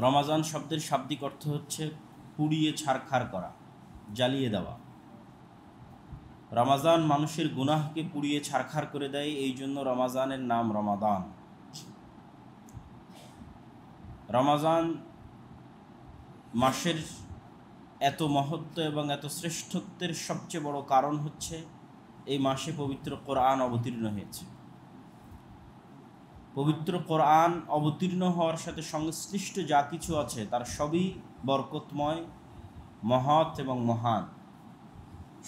রমাজান শব্দের শাব্দিক অর্থ হচ্ছে পুড়িয়ে ছারখার করা, জ্বালিয়ে দেওয়া। রমাজান মানুষের গুনাহকে পুড়িয়ে ছারখার করে দেয়, এই জন্য রমাজানের নাম রমাদান। রমাজান মাসের এত মহত্ব এবং এত শ্রেষ্ঠত্বের সবচেয়ে বড় কারণ হচ্ছে এই মাসে পবিত্র কোরআন অবতীর্ণ হয়েছে। পবিত্র কোরআন অবতীর্ণ হওয়ার সাথে সংশ্লিষ্ট যা কিছু আছে তার সবই বরকতময়, মহৎ এবং মহান।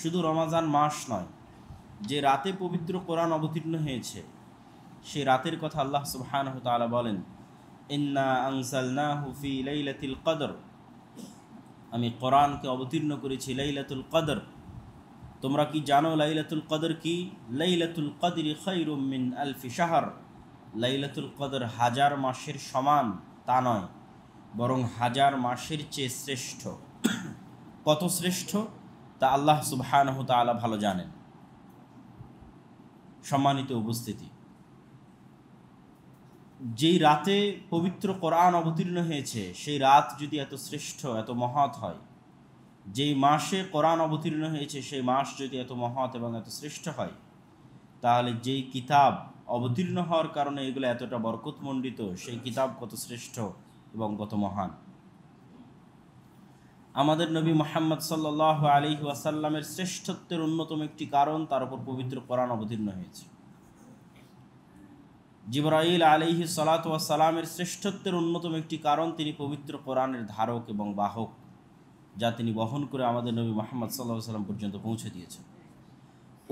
শুধু রমাজান মাস নয়, যে রাতে পবিত্র কোরআন অবতীর্ণ হয়েছে সেই রাতের কথা আল্লাহ সুবহানাহু ওয়া তাআলা বলেন, ইন্না আনজালনাহু ফি লাইলাতিল কদর, আমি কোরআনকে অবতীর্ণ করেছি লাইলাতুল কদর। তোমরা কি জানো লাইলাতুল কদর কি? লাইলাতুল কদরি খায়রুম মিন আলফি শাহর, লাইলাতুল কদর হাজার মাসের সমান তা নয়, বরং হাজার মাসের চেয়ে শ্রেষ্ঠ। কত শ্রেষ্ঠ তা আল্লাহ সুবহানাহু ওয়া তাআলা ভালো জানেন। সম্মানিত উপস্থিতি, যেই রাতে পবিত্র কোরআন অবতীর্ণ হয়েছে সেই রাত যদি এত শ্রেষ্ঠ, এত মহৎ হয়, যেই মাসে কোরআন অবতীর্ণ হয়েছে সেই মাস যদি এত মহৎ এবং এত শ্রেষ্ঠ হয়, তাহলে যেই কিতাব অবতীর্ণ হওয়ার কারণে এগুলো এতটা বরকতমণ্ডিত, সেই কিতাব কত শ্রেষ্ঠ এবং কত মহান। আমাদের নবী মুহাম্মদ সাল্লাল্লাহু আলাইহি ওয়াসাল্লামের শ্রেষ্ঠত্বের অন্যতম একটি কারণ তার উপর পবিত্র কোরআন অবতীর্ণ হয়েছে। জিবরাইল আলাইহি সালাতু ওয়াস সালামের শ্রেষ্ঠত্বের অন্যতম একটি কারণ তিনি পবিত্র কোরআনের ধারক এবং বাহক, যা তিনি বহন করে আমাদের নবী মুহাম্মদ সাল্লাল্লাহু আলাইহি ওয়াসাল্লাম পর্যন্ত পৌঁছে দিয়েছেন।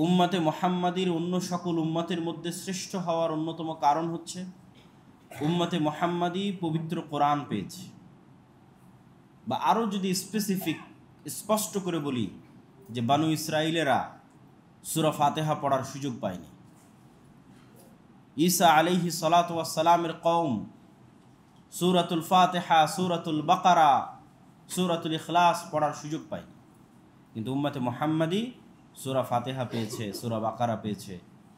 উম্মতে মুহাম্মাদির অন্য সকল উম্মতের মধ্যে শ্রেষ্ঠ হওয়ার অন্যতম কারণ হচ্ছে উম্মতে মুহাম্মাদি পবিত্র কোরআন পেয়েছে। বা আরও যদি স্পষ্ট করে বলি, যে বানু ইসরাইলেরা সূরা ফাতিহা পড়ার সুযোগ পায়নি। ঈসা আলাইহি সালাতু ওয়াস সালামের কওম সূরাতুল ফাতিহা, সূরাতুল বাকারা, সূরাতুল ইখলাস পড়ার সুযোগ পায়নি, কিন্তু উম্মতে মুহাম্মাদি সূরা ফাতিহা পেয়েছে, সূরা বাকারা পেয়েছে,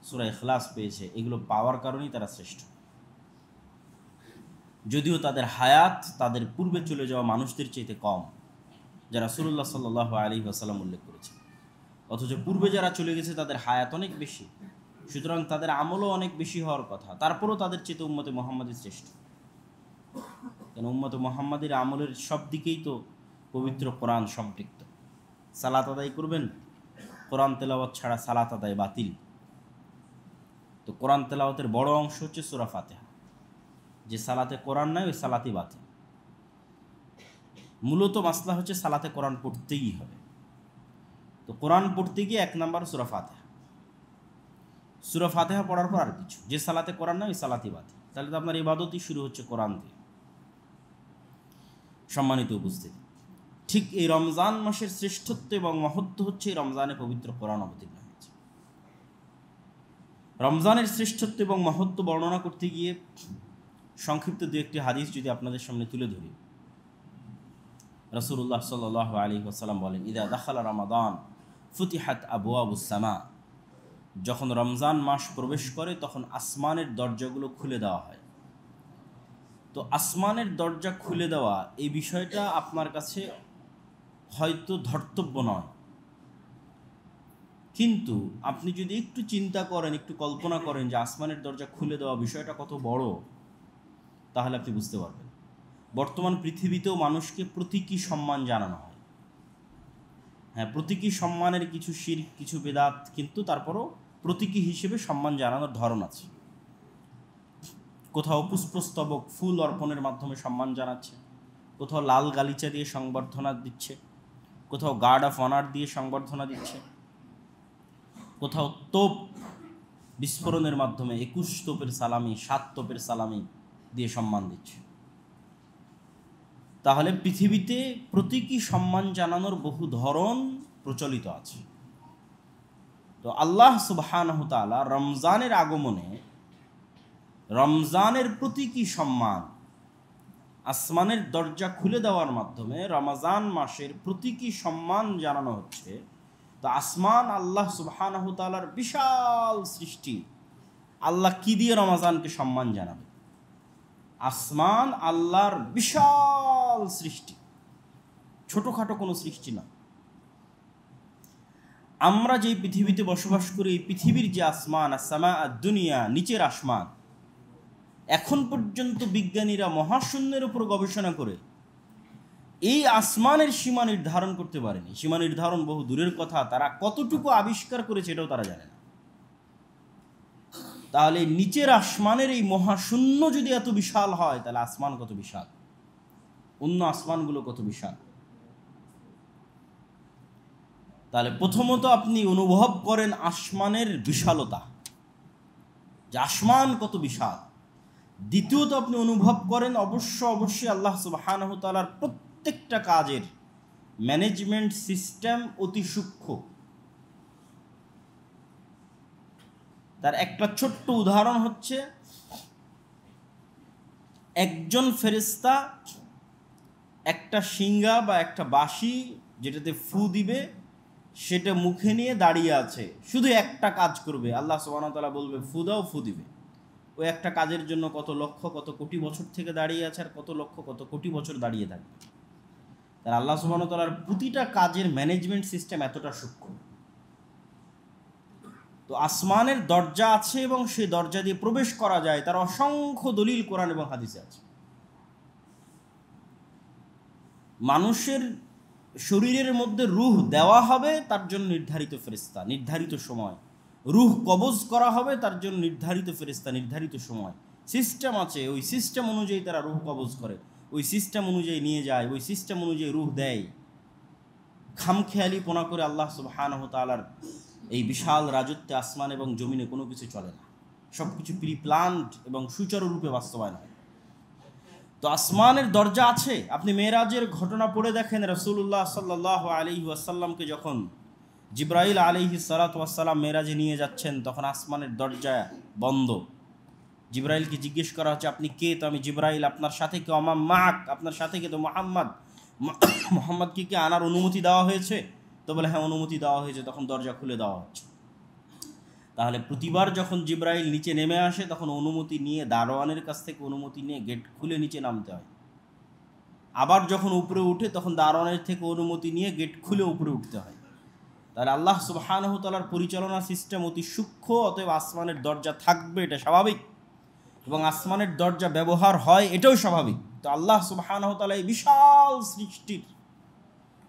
সূরা ইখলাস পেয়েছে। এগুলো পাওয়ার কারণেই তারা শ্রেষ্ঠ। যদিও তাদের হায়াত তাদের পূর্বে চলে যাওয়া মানুষদের চাইতে কম, যারা রাসূলুল্লাহ সাল্লাল্লাহু আলাইহি ওয়াসাল্লাম উল্লেখ করেছে, অথচ পূর্বে যারা চলে গেছে তাদের হায়াত অনেক বেশি, সুতরাং তাদের আমলও অনেক বেশি হওয়ার কথা। তারপরও তাদের চেয়ে উম্মতে মুহাম্মাদি শ্রেষ্ঠ, কেন উম্মতে মুহাম্মাদির আমলের সব দিকেই তো পবিত্র কোরআন সম্পৃক্ত। সালাত আদায় করবেন, কোরআন তেলাওয়াত ছাড়া সালাত আদায় বাতিল। তো কোরআন তেলাওয়াতের বড় অংশ হচ্ছে সূরা ফাতিহা। যে সালাতে কোরআন নাই ওই সালাতই বাতিল। মূলত মাসলা হচ্ছে সালাতে কোরআন পড়তেই হবে। তো কোরআন পড়তে গিয়ে এক নাম্বার সূরা ফাতিহা। সূরা ফাতিহা পড়ার পর আর কিছু, যে সালাতে কোরআন নাই ওই সালাতই বাতিল। তাহলে তো আপনার ইবাদতই শুরু হচ্ছে কোরআন দিয়ে। সম্মানিত উপস্থিতি, ঠিক এই রমজান মাসের শ্রেষ্ঠত্ব এবং মহত্ব হচ্ছে এই রমজানে পবিত্র কোরআন অবতীর্ণ হয়েছে। রমজানের শ্রেষ্ঠত্ব এবং মহত্ব বর্ণনা করতে গিয়ে সংক্ষিপ্ত দু একটি হাদিস যদি আপনাদের সামনে তুলে ধরি। রাসূলুল্লাহ সাল্লাল্লাহু আলাইহি ওয়াসাল্লাম বলেন, ইদা দাখালা রমাদান ফুতিহাত আবওয়াবুস সামা, যখন রমজান মাস প্রবেশ করে তখন আসমানের দরজাগুলো খুলে দেওয়া হয়। তো আসমানের দরজা খুলে দেওয়া এই বিষয়টা আপনার কাছে হয়তো ধর্তব্য নয়, কিন্তু আপনি যদি একটু চিন্তা করেন, একটু কল্পনা করেন যে আসমানের দরজা খুলে দেওয়া বিষয়টা কত বড়, তাহলে আপনি বুঝতে পারবেন। বর্তমান পৃথিবীতেও মানুষকে প্রতীকী সম্মান জানানো হয়। হ্যাঁ, প্রতীকী সম্মানের কিছু শিরক, কিছু বেদাত, কিন্তু তারপরও প্রতীকী হিসেবে সম্মান জানানোর ধরন আছে। কোথাও পুষ্পস্তবক, ফুল অর্পণের মাধ্যমে সম্মান জানাচ্ছে, কোথাও লাল গালিচা দিয়ে সংবর্ধনা দিচ্ছে, কোথাও গার্ড অফ অনার দিয়ে সংবর্ধনা দিচ্ছে, কোথাও তোপ বিস্ফোরণের মাধ্যমে 21 তোপের সালামি, 7 তোপের সালামি দিয়ে সম্মান দিচ্ছে। তাহলে পৃথিবীতে প্রতীকী সম্মান জানানোর বহু ধরন প্রচলিত আছে। তো আল্লাহ সুবহানাহু ওয়া তাআলা রমজানের আগমনে রমজানের প্রতীকী সম্মান, আসমানের দরজা খুলে দেওয়ার মাধ্যমে রমজান মাসের প্রতীকী সম্মান জানানো হচ্ছে। তো আসমান আল্লাহ সুবহানাহু ওয়া তাআলার বিশাল সৃষ্টি, আল্লাহ কি দিয়ে রমজানকে সম্মান জানাবে? আসমান আল্লাহর বিশাল সৃষ্টি, ছোটখাটো কোনো সৃষ্টি না। আমরা যে পৃথিবীতে বসবাস করি, এই পৃথিবীর যে আসমান, আসসামা দুনিয়া, নিচের আসমান, এখন পর্যন্ত বিজ্ঞানীরা মহাশূন্যের উপর গবেষণা করে এই আসমানের সীমা নির্ধারণ করতে পারেনি। সীমা নির্ধারণ বহু দূরের কথা, তারা কতটুকু আবিষ্কার করেছে এটাও তারা জানে না। তাহলে নিচের আসমানের এই মহাশূন্য যদি এত বিশাল হয়, তাহলে আসমান কত বিশাল, অন্য আসমানগুলো কত বিশাল। তাহলে প্রথমত আপনি অনুভব করেন আসমানের বিশালতা, যে আসমান কত বিশাল। দ্বিতীয়ত আপনি অনুভব করেন অবশ্যই আল্লাহ সুবহানাহু ওয়া তাআলার প্রত্যেকটা কাজের ম্যানেজমেন্ট সিস্টেম অতি সূক্ষ্ম। তার একটা ছোট্ট উদাহরণ হচ্ছে, একজন ফেরেশতা একটা শিঙ্গা বা একটা বাঁশি যেটাতে ফু দিবে, সেটা মুখে নিয়ে দাঁড়িয়ে আছে, শুধু একটা কাজ করবে। আল্লাহ সুবহানাহু ওয়া তাআলা বলবে ফু দাও, ফু দিবে। ওই একটা কাজের জন্য কত লক্ষ কত কোটি বছর থেকে দাঁড়িয়ে আছে, আর কত লক্ষ কত কোটি বছর দাঁড়িয়ে থাকবে। তার আল্লাহ সুবহানাহু ওয়া তাআলার প্রতিটা কাজের ম্যানেজমেন্ট সিস্টেম এতটা সূক্ষ্ম। তো আসমানের দরজা আছে এবং সেই দরজা দিয়ে প্রবেশ করা যায়, তার অসংখ্য দলিল কোরআন এবং হাদিসে আছে। মানুষের শরীরের মধ্যে রূহ দেওয়া হবে, তার জন্য নির্ধারিত ফেরেশতা, নির্ধারিত সময়। রূহ কবজ করা হবে, তার জন্য নির্ধারিত ফেরেশতা, নির্ধারিত সময়। সিস্টেম আছে, ওই সিস্টেম অনুযায়ী তারা রূহ কবজ করে, ওই সিস্টেম অনুযায়ী নিয়ে যায়, ওই সিস্টেম অনুযায়ী রূহ দেয়। খামখেয়ালিপনা করে আল্লাহ সুবহানাহু ওয়া তাআলার এই বিশাল রাজত্বে আসমান এবং জমিনে কোনো কিছু চলে না, সব কিছু প্রি প্ল্যান্ড এবং সুচারুরূপে বাস্তবায়ন হয়। তো আসমানের দরজা আছে। আপনি মেরাজের ঘটনা পড়ে দেখেন, রাসূলুল্লাহ সাল্লাল্লাহু আলাইহি ওয়াসাল্লামকে যখন জিবরাইল আলাইহিস সালাতু ওয়াস সালাম মেরাজে নিয়ে যাচ্ছেন, তখন আসমানের দরজা বন্ধ। জিবরাইলকে জিজ্ঞেস করা হচ্ছে, আপনি কে? তো আমি জিবরাইল, আপনার সাথে কে? আমাম মাক, আপনার সাথে কে? তো মোহাম্মদকে কি আনার অনুমতি দেওয়া হয়েছে? তো বলে হ্যাঁ, অনুমতি দেওয়া হয়েছে। তখন দরজা খুলে দেওয়া হচ্ছে। তাহলে প্রতিবার যখন জিবরাইল নিচে নেমে আসে, তখন অনুমতি নিয়ে, দারোয়ানের কাছ থেকে অনুমতি নিয়ে গেট খুলে নিচে নামতে হয়। আবার যখন উপরে উঠে, তখন দারোয়ানের থেকে অনুমতি নিয়ে গেট খুলে উপরে উঠতে হয়। তাহলে আল্লাহ সুবহানাহু ওয়া তাআলার পরিচালনা সিস্টেম অতি সূক্ষ্ম। অতএব আসমানের দরজা থাকবে, এটা স্বাভাবিক, এবং আসমানের দরজা ব্যবহার হয়, এটাও স্বাভাবিক। তো আল্লাহ সুবহানাহু ওয়া তাআলা এই বিশাল সৃষ্টির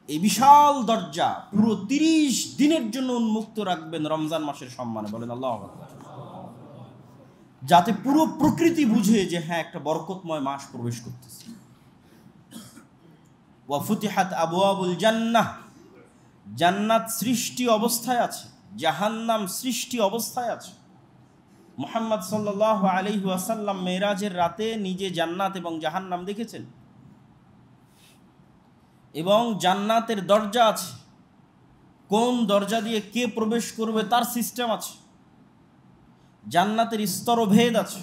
এই বিশাল দরজা পুরো 30 দিনের জন্য উন্মুক্ত রাখবেন রমজান মাসের সম্মানে, বলেন আল্লাহু আকবার, যাতে পুরো প্রকৃতি বুঝে যে হ্যাঁ, একটা বরকতময় মাস প্রবেশ করতেছে। ওয়া ফুতিহাত আবওয়াবুল জান্নাহ, জান্নাত সৃষ্টি অবস্থায় আছে, জাহান্নাম সৃষ্টি অবস্থায় আছে। মুহাম্মদ সাল্লাল্লাহু আলাইহি ওয়াসাল্লাম মেরাজের রাতে নিজে জান্নাত এবং জাহান্নাম দেখেছেন, এবং জান্নাতের দরজা আছে, কোন দরজা দিয়ে কে প্রবেশ করবে তার সিস্টেম আছে। জান্নাতের স্তরভেদ আছে,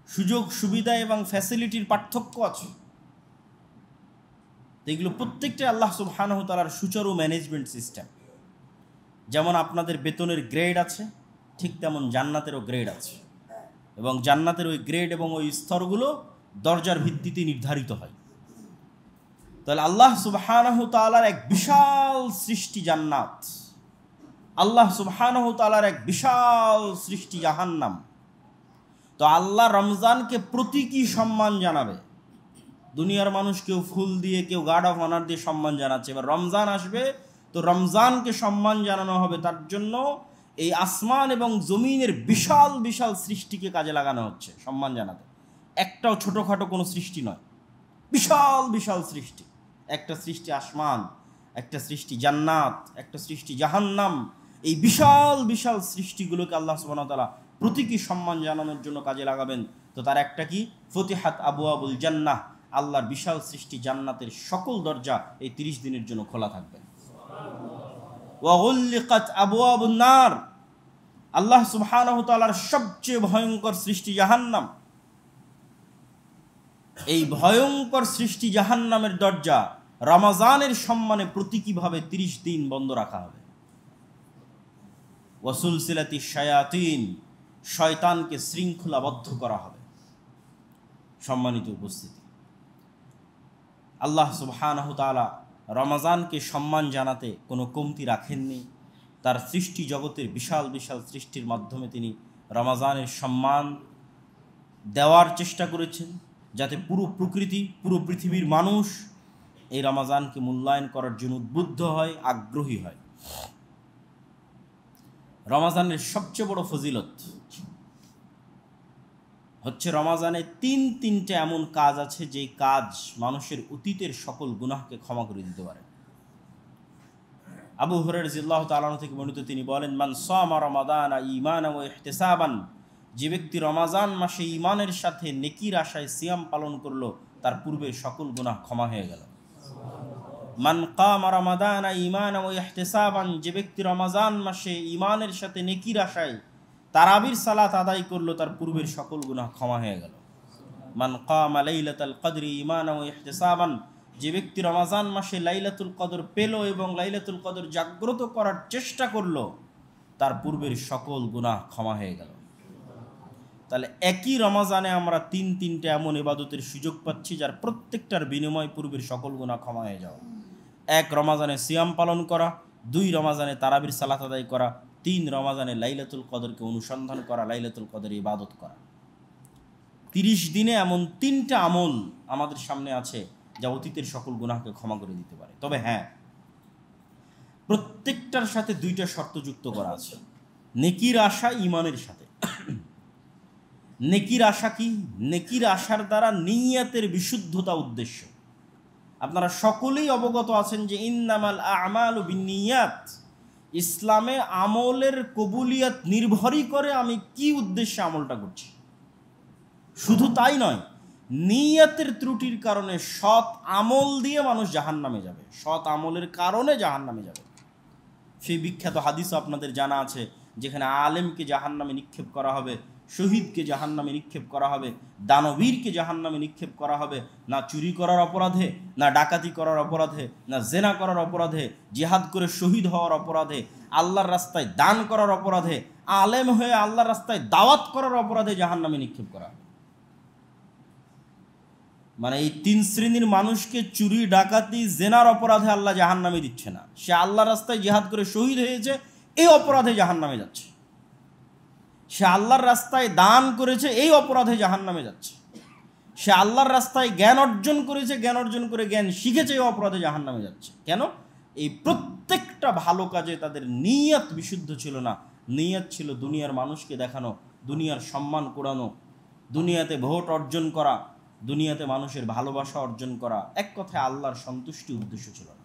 সুযোগ সুবিধা এবং ফ্যাসিলিটির পার্থক্য আছে। এগুলো প্রত্যেকটাই আল্লাহ সুবহানাহু ওয়া তাআলার সুচারু ম্যানেজমেন্ট সিস্টেম। যেমন আপনাদের বেতনের গ্রেড আছে, ঠিক তেমন জান্নাতেরও গ্রেড আছে, এবং জান্নাতের ওই গ্রেড এবং ওই স্তরগুলো দরজার ভিত্তিতে নির্ধারিত হয়। তাহলে আল্লাহ সুবহানাহু ওয়া তাআলার এক বিশাল সৃষ্টি জান্নাত, আল্লাহ সুবহানাহু ওয়া তাআলার এক বিশাল সৃষ্টি জাহান্নাম। তো আল্লাহ রমজানকে প্রতীকী সম্মান জানাবে। দুনিয়ার মানুষ কেউ ফুল দিয়ে, কেউ গার্ড অফ অনার দিয়ে সম্মান জানাচ্ছে। এবার রমজান আসবে, তো রমজানকে সম্মান জানানো হবে। তার জন্য এই আসমান এবং জমিনের বিশাল বিশাল সৃষ্টিকে কাজে লাগানো হচ্ছে সম্মান জানাতে। একটাও ছোটোখাটো কোনো সৃষ্টি নয়, বিশাল বিশাল সৃষ্টি। একটা সৃষ্টি আসমান, একটা সৃষ্টি জান্নাত, একটা সৃষ্টি জাহান্নাম। এই বিশাল বিশাল সৃষ্টিগুলোকে আল্লাহ সুবহানাহু ওয়া তাআলা প্রতীকী সম্মান জানানোর জন্য কাজে লাগাবেন। তো তার একটা কি? ফুতিহাত আবওয়াবুল জান্নাহ, আল্লাহর বিশাল সৃষ্টি জান্নাতের সকল দরজা এই 30 দিনের জন্য খোলা থাকবে। ওয়া গুল্লিকাত আবওয়াবুন নার, আল্লাহ সুবহানাহু ওয়া তাআলার সবচেয়ে ভয়ঙ্কর সৃষ্টি জাহান্নাম। এই ভয়ঙ্কর সৃষ্টি জাহান্নামের দরজা রমজানের সম্মানে প্রতীকীভাবে 30 দিন বন্ধ রাখা হবে। ওয়া সুলসিলাতিশ শায়াতিন, শয়তানকে শৃঙ্খলাবদ্ধ করা হবে। সম্মানিত উপস্থিতি, আল্লাহ সুবহানাহু তাআলা রমাজানকে সম্মান জানাতে কোনো কমতি রাখেননি। তার সৃষ্টি জগতের বিশাল বিশাল সৃষ্টির মাধ্যমে তিনি রমাজানের সম্মান দেওয়ার চেষ্টা করেছেন, যাতে পুরো প্রকৃতি, পুরো পৃথিবীর মানুষ এই রমাজানকে মূল্যায়ন করার জন্য উদ্বুদ্ধ হয়, আগ্রহী হয়। রমাজানের সবচেয়ে বড় ফজিলত হচ্ছে রমাজানে তিনটে এমন কাজ আছে যেই কাজ মানুষের অতীতের সকল গুনাহকে ক্ষমা করে দিতে পারে। আবু হুরায়রা রাদিয়াল্লাহু তাআলা আনহু থেকে বর্ণিত, তিনি বলেন, মান সামা রমাদানা ঈমানান ওয়া ইহতিসাবান, যে ব্যক্তি রমাজান মাসে ঈমানের সাথে নেকির আশায় সিয়াম পালন করলো, তার পূর্বের সকল গুনাহ ক্ষমা হয়ে গেল। মান কামা রমাদানা ঈমানান ওয়া ইহতিসাবান, যে ব্যক্তি রমাজান মাসে ঈমানের সাথে নেকির আশায় তারাবির সালাত আদায় করলো, তার পূর্বের সকল গুনাহ ক্ষমা হয়ে গেল। মান কামা লাইলাতুল কদরি ঈমানান ওয়া ইহতিসাবান, যে ব্যক্তি রমাজান মাসে লাইলাতুল কদর পেল এবং লাইলাতুল কদর জাগ্রত করার চেষ্টা করলো, তার পূর্বের সকল গুনাহ ক্ষমা হয়ে গেল। তাহলে একই রমাজানে আমরা তিনটে এমন ইবাদতের সুযোগ পাচ্ছি যার প্রত্যেকটার বিনিময় পূর্বের সকল গুনাহ ক্ষমা হয়ে যাওয়া। 1 রমাজানে সিয়াম পালন করা, 2 রমাজানে তারাবির সালাত আদায় করা, 3 রমাজানে লাইলাতুল কদরকে অনুসন্ধান করা, লাইলাতুল কদরে ইবাদত করা। 30 দিনে এমন 3টা আমল আমাদের সামনে আছে যা অতীতের সকল গুনাহকে ক্ষমা করে দিতে পারে। তবে হ্যাঁ, প্রত্যেকটার সাথে 2টা শর্ত যুক্ত করা আছে। নেকির আশা ঈমানের সাথে। নেকির আশা কি? নেকির আশার দ্বারা নিয়তের বিশুদ্ধতা উদ্দেশ্য। আপনারা সকলেই অবগত আছেন যে ইন্নামাল আমালু বিন্নিয়াত, ইসলামে আমলের কবুলিয়ত নির্ভরই করে আমি কি উদ্দেশ্যে আমলটা করছি। শুধু তাই নয়, নিয়তের ত্রুটির কারণে সৎ আমল দিয়ে মানুষ জাহান্নামে যাবে, সৎ আমলের কারণে জাহান্নামে যাবে। সেই বিখ্যাত হাদিসও আপনাদের জানা আছে, যেখানে আলেমকে জাহান্নামে নিক্ষেপ করা হবে, শহীদকে জাহান্নামে নিক্ষেপ করা হবে, দানবীরকে জাহান্নামে নিক্ষেপ করা হবে, না চুরি করার অপরাধে, না ডাকাতি করার অপরাধে, না জেনা করার অপরাধে, জিহাদ করে শহীদ হওয়ার অপরাধে, আল্লাহর রাস্তায় দান করার অপরাধে, আলেম হয়ে আল্লাহর রাস্তায় দাওয়াত করার অপরাধে জাহান্নামে নিক্ষেপ করা হবে। মানে এই 3 শ্রেণীর মানুষকে চুরি, ডাকাতি, জেনার অপরাধে আল্লাহ জাহান্নামে দিচ্ছে না। সে আল্লাহর রাস্তায় জিহাদ করে শহীদ হয়েছে, এই অপরাধে জাহান্নামে যাচ্ছে। সে আল্লাহর রাস্তায় দান করেছে, এই অপরাধে জাহান্নামে যাচ্ছে। সে আল্লাহর রাস্তায় জ্ঞান অর্জন করেছে, জ্ঞান অর্জন করে জ্ঞান শিখেছে, এই অপরাধে জাহান্নামে যাচ্ছে। কেন? এই প্রত্যেকটা ভালো কাজে তাদের নিয়ত বিশুদ্ধ ছিল না। নিয়ত ছিল দুনিয়ার মানুষকে দেখানো, দুনিয়ার সম্মান কুড়ানো, দুনিয়াতে ভোট অর্জন করা, দুনিয়াতে মানুষের ভালোবাসা অর্জন করা। এক কথায় আল্লাহর সন্তুষ্টি উদ্দেশ্য ছিল না।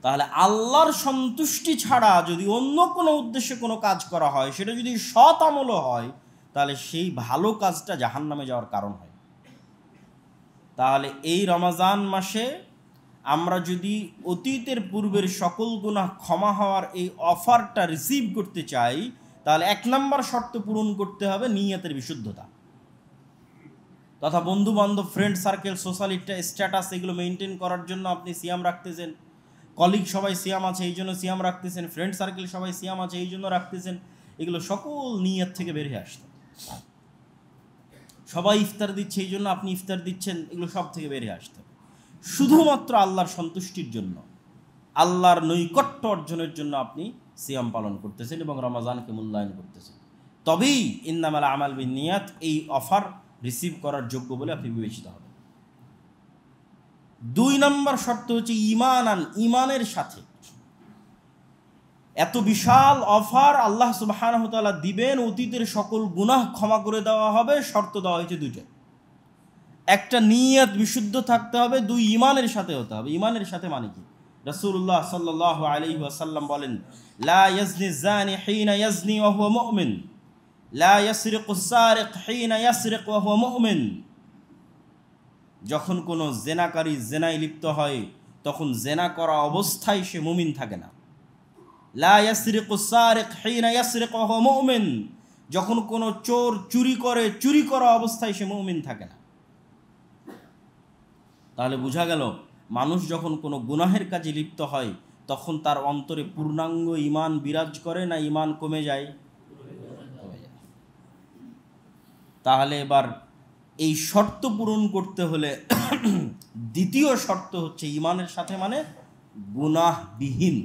তাহলে আল্লাহর সন্তুষ্টি ছাড়া যদি অন্য কোনো উদ্দেশ্যে কোনো কাজ করা হয়, সেটা যদি সৎ আমলও হয়, তাহলে সেই ভালো কাজটা জাহান্নামে যাওয়ার কারণ হয়। তাহলে এই রমাজান মাসে আমরা যদি অতীতের পূর্বের সকল গুনাহ ক্ষমা হওয়ার এই অফারটা রিসিভ করতে চাই, তাহলে 1 নম্বর শর্ত পূরণ করতে হবে নিয়তের বিশুদ্ধতা। তথা বন্ধু বান্ধব, ফ্রেন্ড সার্কেল, সোশ্যাল স্ট্যাটাস, এগুলো মেনটেন করার জন্য আপনি সিয়াম রাখতেছেন। কলিগ সবাই সিয়াম আছে এই জন্য সিয়াম রাখতেছেন, ফ্রেন্ড সার্কেল সবাই সিয়াম আছে এই জন্য রাখতেছেন। এগুলো সকল নিয়ত থেকে বের হয়ে আসতে। সবাই ইফতার দিচ্ছে এই জন্য আপনি ইফতার দিচ্ছেন, এগুলো সব থেকে বের হয়ে আসতে। শুধুমাত্র আল্লাহর সন্তুষ্টির জন্য, আল্লাহর নৈকট্য অর্জনের জন্য আপনি সিয়াম পালন করতেছেন এবং রমাজানকে মূল্যায়ন করতেছেন। তবেই ইন্নামাল আমাল বিন্নিয়াত এই অফার রিসিভ করার যোগ্য বলে আপনি বিবেচিত হবেন। 2 নম্বর শর্ত হচ্ছে ঈমানান, ঈমানের সাথে। এত বিশাল অফার আল্লাহ সুবহানাহু ওয়া তাআলা দিবেন, অতীতের সকল গুনাহ ক্ষমা করে দেওয়া হবে, শর্ত দেওয়া হয়েছে 2টা। একটা নিয়ত বিশুদ্ধ থাকতে হবে, 2 ঈমানের সাথে হতে হবে। ঈমানের সাথে মানে কি? রাসূলুল্লাহ সাল্লাল্লাহু আলাইহি ওয়াসাল্লাম বলেন, লা ইয়াজনি যানি হিনা ইয়াজনি ওয়া হুয়া মুমিন, লা ইয়াসরিকু সারিক হিনা ইয়াসরিক ওয়া হুয়া মুমিন। যখন কোনো জেনাকারী জেনায় লিপ্ত হয়, তখন জেনা করা অবস্থায় সে মুমিন থাকে না। লা ইয়াসরিকু সারিক হিনা ইয়াসরিক ওয়া হুয়া মুমিন। যখন কোনো চোর চুরি করে, চুরি করা অবস্থায় সে মুমিন থাকে না। তাহলে বোঝা গেল, মানুষ যখন কোনো গুনাহের কাজে লিপ্ত হয়, তখন তার অন্তরে পূর্ণাঙ্গ ঈমান বিরাজ করে না ঈমান কমে যায়? তাহলে এবার এই শর্ত পূরণ করতে হলে দ্বিতীয় শর্ত হচ্ছে ঈমানের সাথে, মানে গুনাহবিহীন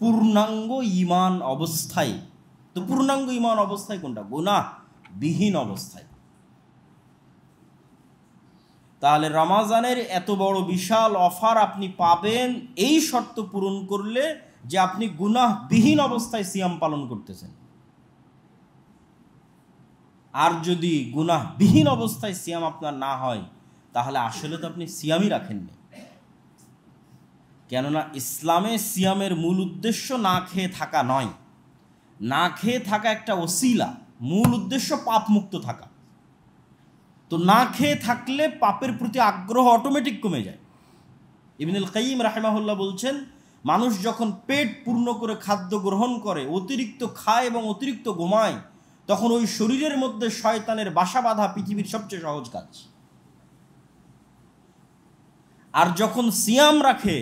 পূর্ণাঙ্গ ঈমান অবস্থায়। তো পূর্ণাঙ্গ ঈমান অবস্থায় কোনটা? গুনাহবিহীন অবস্থায়। তাহলে রমাজানের এত বড় বিশাল অফার আপনি পাবেন এই শর্ত পূরণ করলে যে আপনি গুনাহবিহীন অবস্থায় সিয়াম পালন করতেছেন। আর যদি গুনাহবিহীন অবস্থায় সিয়াম আপনার না হয়, তাহলে আসলে তো আপনি সিয়ামই রাখেননি। কেননা ইসলামে সিয়ামের মূল উদ্দেশ্য না খেয়ে থাকা নয়। না খেয়ে থাকা একটা ওসিলা, মূল উদ্দেশ্য পাপ মুক্ত থাকা। তো না খেয়ে থাকলে পাপের প্রতি আগ্রহ অটোমেটিক কমে যায়। ইবনুল কাইয়িম রাহিমাহুল্লাহ বলছেন, মানুষ যখন পেট পূর্ণ করে খাদ্য গ্রহণ করে, অতিরিক্ত খায় এবং অতিরিক্ত ঘুমায়, তখন ওই শরীরের মধ্যে শয়তানের বাসা বাঁধা পৃথিবীর সবচেয়ে সহজ কাজ। আর যখন সিয়াম রাখে